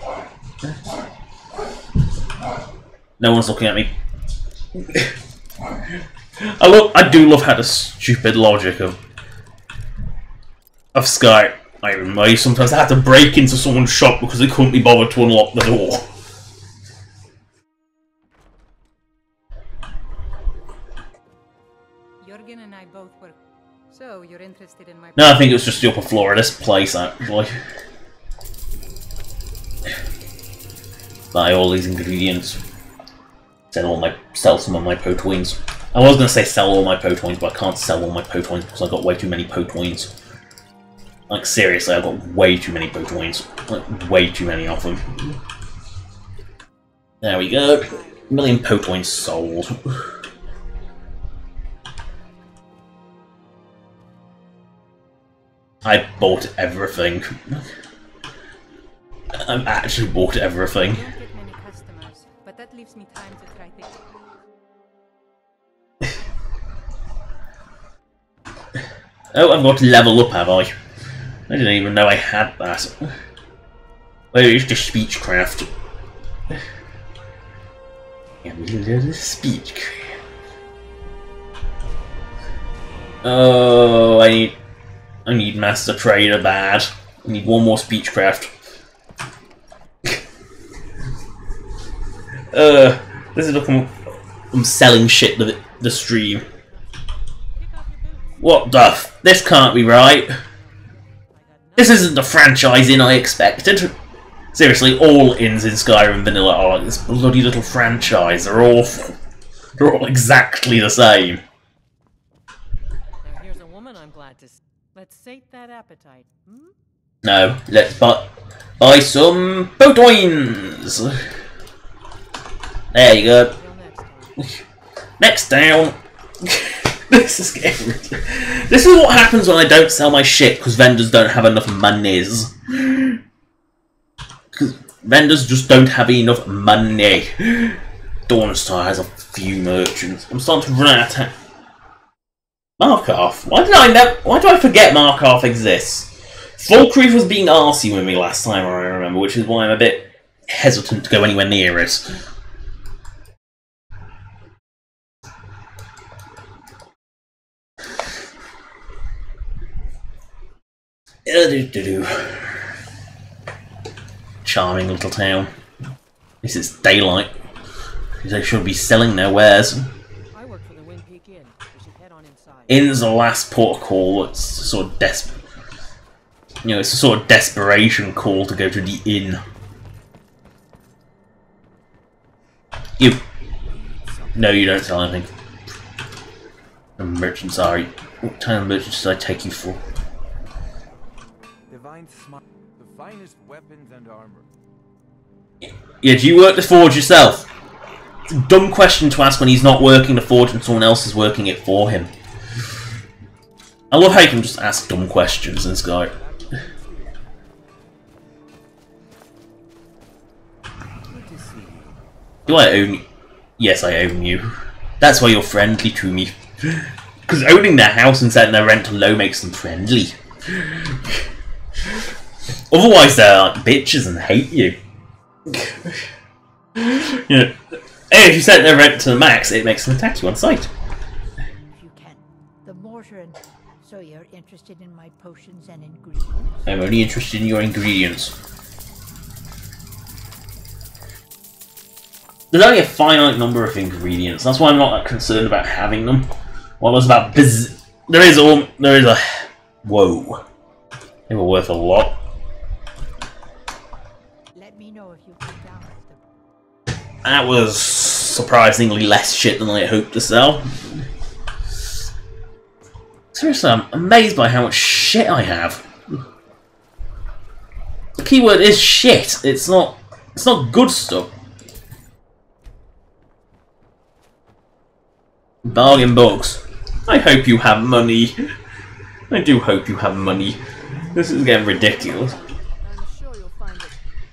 No one's looking at me. I do love how the stupid logic of Skyrim, where you sometimes have to break into someone's shop because they couldn't be bothered to unlock the door.
Jürgen and I both were... So, you're interested in my...
No, I think it was just the upper floor of this place, actually. Buy all these ingredients. Sell some of my Potoins. I was going to say sell all my Potoins, but I can't sell all my Potoins because I've got way too many Potoins. Like, seriously, I've got way too many Potoins. Like, way too many of them. There we go. 1 million Potoins sold. I bought everything. I've actually bought everything.
I don't get many customers, but that leaves me time to try things.
Oh, I've got to level up, have I? I didn't even know I had that. Where is the speechcraft? Give me a little speechcraft. Oh, I need Master Trader bad. I need one more speechcraft. This is looking. I'm selling shit to the stream. What the f? This can't be right. This isn't the franchising I expected. Seriously, all inns in Skyrim Vanilla are like this bloody little franchise. They're awful. They're all exactly the same.
Now here's a woman I'm glad to see. Let's sate that appetite. Hmm?
No, let's buy some boatwines. There you go.
Till next time.
Next down. This is getting ridiculous. This is what happens when I don't sell my shit because vendors don't have enough monies. Because vendors just don't have enough money. Dawnstar has a few merchants. I'm starting to run out of Markarth. Why do I forget Markarth exists? Falkreath was being arsey with me last time, I remember, which is why I'm a bit hesitant to go anywhere near it. Charming little town. This is daylight. They should be selling their wares.
I work for the Wind Peak Inn. We should head on inside.
Inn's the last port of call. It's sort of it's a sort of desperation call to go to the inn. No, you don't sell anything. The merchants are. What kind of merchants did I take you for?
Divine smile. The finest weapons and armor.
Yeah, do you work the forge yourself? It's a dumb question to ask when he's not working the forge and someone else is working it for him. I love how you can just ask dumb questions in Skyrim. Do I own you? Yes, I own you. That's why you're friendly to me. Because owning their house and setting their rent low makes them friendly. Otherwise they're like bitches and hate you. You know, if you set their rent to the max, it makes them attack you on sight.
If you can. The mortar and... So you're interested in my potions and ingredients?
I'm only interested in your ingredients. There's only a finite number of ingredients. That's why I'm not that concerned about having them. Well, there's about there is a whoa. They were worth a lot.
Let me know if you come down with them.
That was surprisingly less shit than I hoped to sell. Seriously, I'm amazed by how much shit I have. The keyword is shit. It's not good stuff. Bargain books. I hope you have money. I do hope you have money. This is getting ridiculous.
I'm sure you'll find it.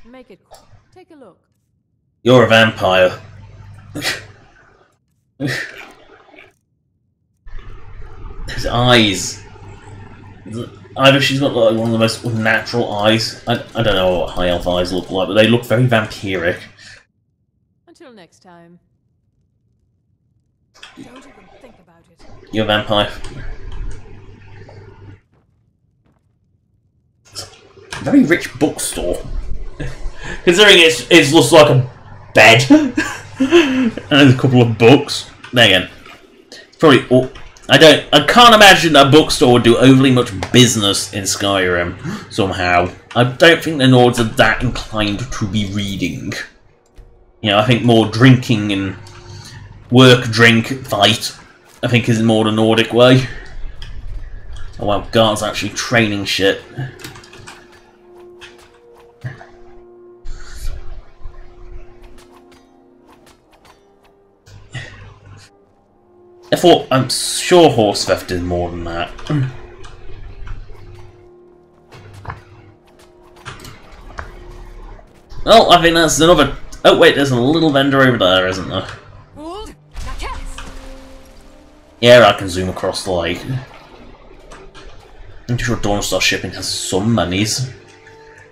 Make it quick. Take a look.
You're a vampire. His eyes. Either she's got like one of the most unnatural eyes. I don't know what high elf eyes look like, but they look very vampiric.
Until next time. Don't even think about it.
You're a vampire. Very rich bookstore. Considering it's just like a bed and there's a couple of books. There again, it's probably. I can't imagine a bookstore would do overly much business in Skyrim somehow. I don't think the Nords are that inclined to be reading. You know, I think more drinking and work, drink, fight. I think is more the Nordic way. Oh wow, guards actually training shit. I'm sure horse theft is more than that. Well, I think that's another... Oh wait, there's a little vendor over there, isn't there? Yeah, I can zoom across the lake. I'm sure Dawnstar Shipping has some monies.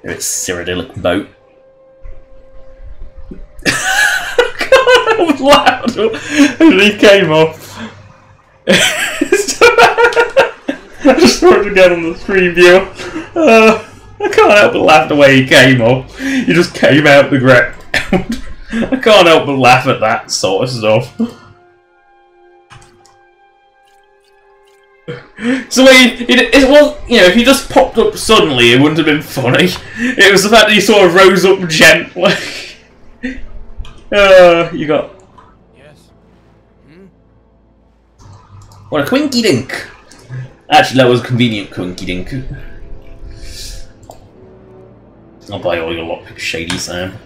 It's Cyrodiilic boat. God, that was loud and he came off. I just saw it again on the screen view. I can't help but laugh the way he came off. He just came out the ground. I can't help but laugh at that sort of stuff. So it was, you know, if he just popped up suddenly, it wouldn't have been funny. It was the fact that he sort of rose up gently. You got...
Yes?
What a quinky dink! Actually, that was a convenient quinky dink. I'll buy all your lockpick, Shady Sam.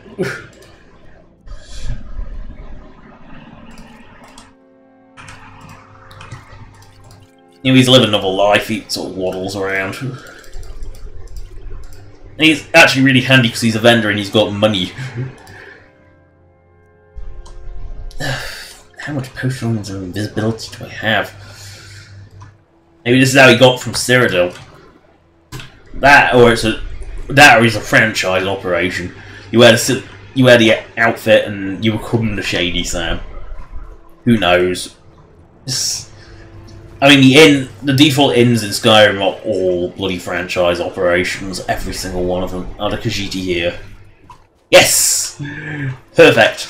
You know, he's living another life, he sort of waddles around. And he's actually really handy because he's a vendor and he's got money. How much potions of invisibility do I have? Maybe this is how he got from Cyrodiil. That or he's a franchise operation. You wear the outfit and you become the Shady Sam. Who knows? I mean, the default inns in Skyrim are all bloody franchise operations. Every single one of them. Oh, the Khajiit here. Yes! Perfect.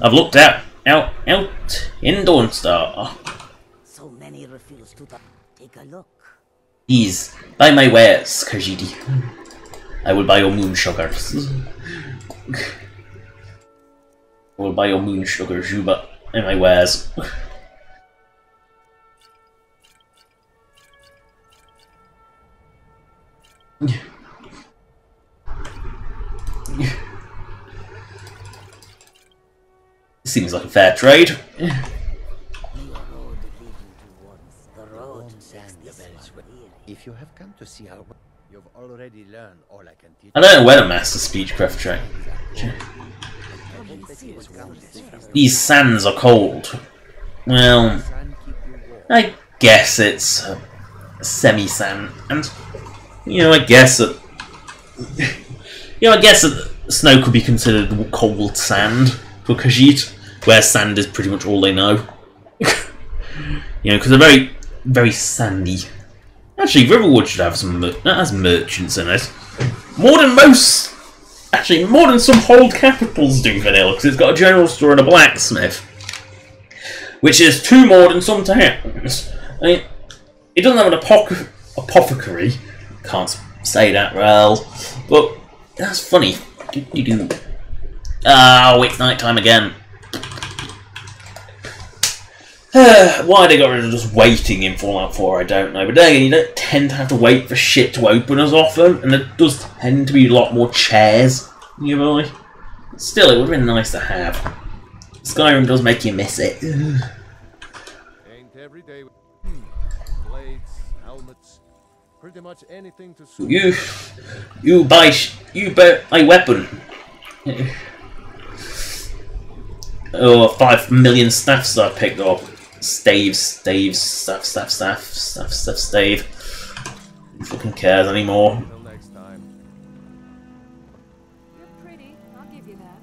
I've looked out in Dawnstar.
So many refuse to take a look.
Please, buy my wares, Khajiit. I will buy your moon sugars. I will buy your moon sugars, you buy my wares. Seems like a fair trade.
If you have come to see our work, you've already learned all I can teach.
I don't know where the Master Speechcraft train. These sands are cold. Well, I guess it's a semi-sand, and you know, I guess that snow could be considered cold sand for Khajiit, where sand is pretty much all they know. You know, because they're very, very sandy. Actually, Riverwood should have some that has merchants in it. More than most, actually, more than some hold capitals do, Vanilla, because it's got a general store and a blacksmith, which is two more than some towns. I mean, it doesn't have an apothecary. Can't say that well, but that's funny. Oh, it's night time again. Why they got rid of just waiting in Fallout 4, I don't know. But then again, you don't tend to have to wait for shit to open as often, and there does tend to be a lot more chairs nearby. Still, it would have been nice to have. Skyrim does make you miss it.
Ain't every day. Blades, helmets, pretty much anything to suit.
You buy a weapon. Oh, 5 million staffs I picked up. Stave. Who fucking cares anymore?
Until next time.
You're pretty, I'll give you that.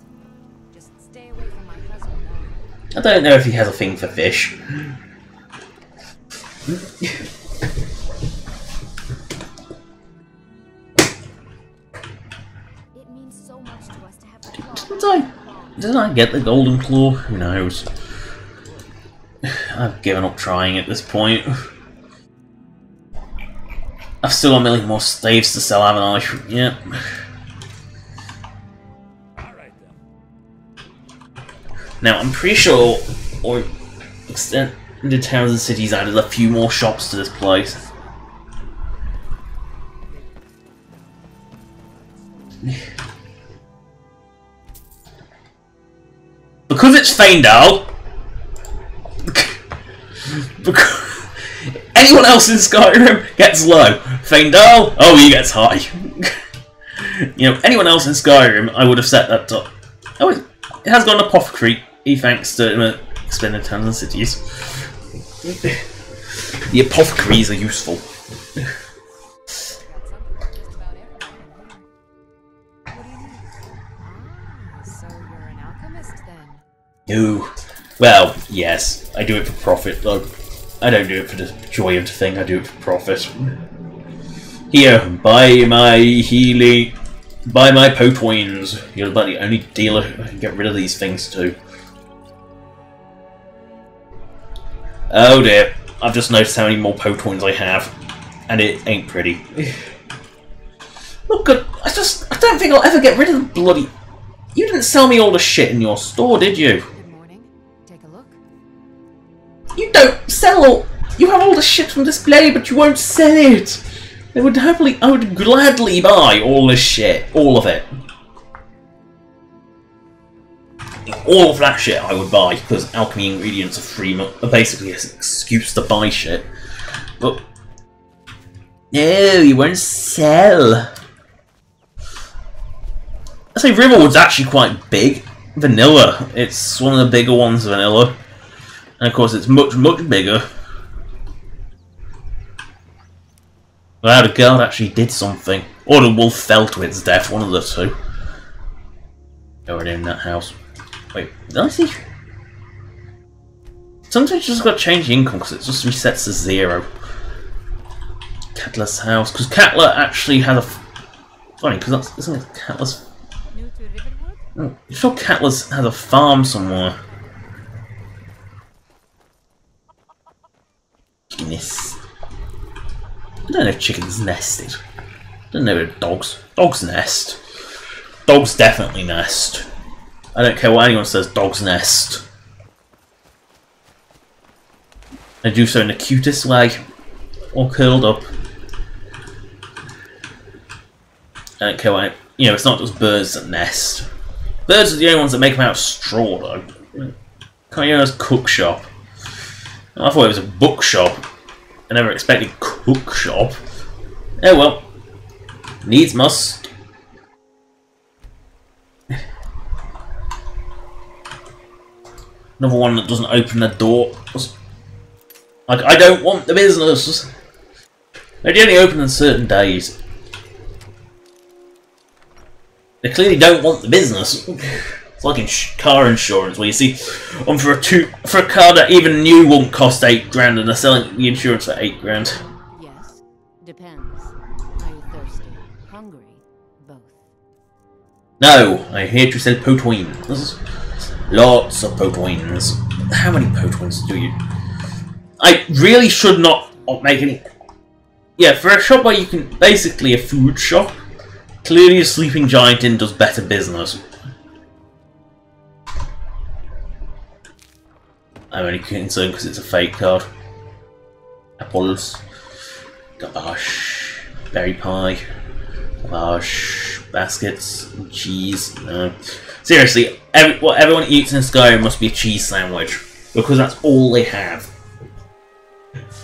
Just stay away from my husband now.
I don't know if he has a thing for fish.
It means so much to us to have the claw.
Did I get the golden claw? Who knows? I've given up trying at this point. I've still got a million more staves to sell, haven't I? Yep.
Alright then.
Now, I'm pretty sure, or extended towns and cities added a few more shops to this place. Because it's Feindal, because anyone else in Skyrim gets low. Feindal, oh, he gets high. You know, anyone else in Skyrim, I would have set that up. Oh, it has got an apothecary, thanks to expanded towns and cities. The apothecaries are useful. No. Well, yes, I do it for profit, though. I don't do it for the joy of the thing, I do it for profit. Here, buy my healing... Buy my Potoins. You're about the only dealer who can get rid of these things too. Oh dear, I've just noticed how many more Potoins I have. And it ain't pretty. Look good, I don't think I'll ever get rid of the bloody... You didn't sell me all the shit in your store, did you?
Good morning. Take a look.
You don't sell all... You have all the shit from display, but you won't sell it! I would gladly buy all this shit. All of it. All of that shit I would buy, because alchemy ingredients are free, are basically an excuse to buy shit. But... No, you won't sell. I say Riverwood's actually quite big. Vanilla. It's one of the bigger ones, vanilla. And of course it's much, much bigger. Wow, the guard actually did something. Or the wolf fell to its death, one of the two. Going in that house. Wait, did I see? Sometimes you just got to change the income because it just resets to 0. Catler's house. Because Catler actually has a... Funny, because that's... Isn't it Catler's...
New to Riverwood?
Oh, I'm sure Catler's has a farm somewhere. Goodness. I don't know if chickens nested. I don't know if dogs. Dogs nest. Dogs definitely nest. I don't care what anyone says, dogs nest. They do so in the cutest way. All curled up. I don't care what... You know, it's not just birds that nest. Birds are the only ones that make them out of straw, though. Can't you know, it's a cook shop? I thought it was a book shop. I never expected cook shop. Oh well. Needs must. Another one that doesn't open the door. Like, I don't want the business. They only open on certain days. They clearly don't want the business. It's like in car insurance, where you see, for a car that even new won't cost $8,000, and they're selling the insurance for $8,000.
Yes. Depends. Are you thirsty? Hungry? Both.
No, I'm here to sell Potoins. Lots of Potoins. How many Potoins do you? I really should not make any. Yeah, for a shop where you can basically a food shop. Clearly, a Sleeping Giant Inn does better business. I'm only concerned because it's a fake card. Apples, garbage, berry pie, garbage, baskets, cheese. No. Seriously, what everyone eats in Skyrim must be a cheese sandwich because that's all they have.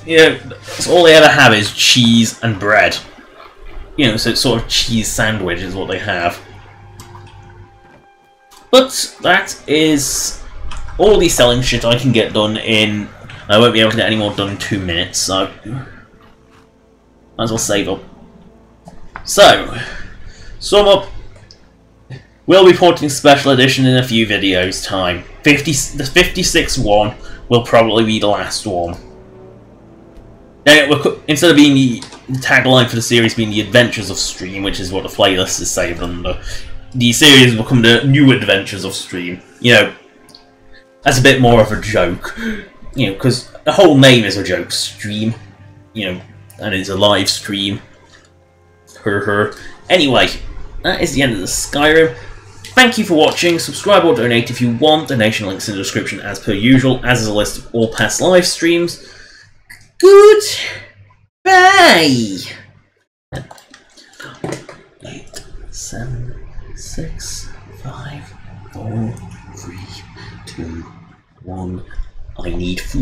You know, that's all they ever have is cheese and bread. You know, so it's sort of cheese sandwich is what they have. But that is all the selling shit I can get done in... I won't be able to get any more done in 2 minutes, so... Might as well save up. So, sum up. We'll be porting Special Edition in a few videos' time. The 56th one will probably be the last one. Now, instead of being the tagline for the series being the Adventures of Stream, which is what the playlist is saved under, the series will become the New Adventures of Stream. You know, that's a bit more of a joke. You know, because the whole name is a joke, Stream. You know, and it's a live stream. Anyway, that is the end of the Skyrim. Thank you for watching. Subscribe or donate if you want. Donation links in the description as per usual, as is a list of all past live streams. Goodbye! 8, 7, 6, 5, 4, 3, 2, 1. I need food.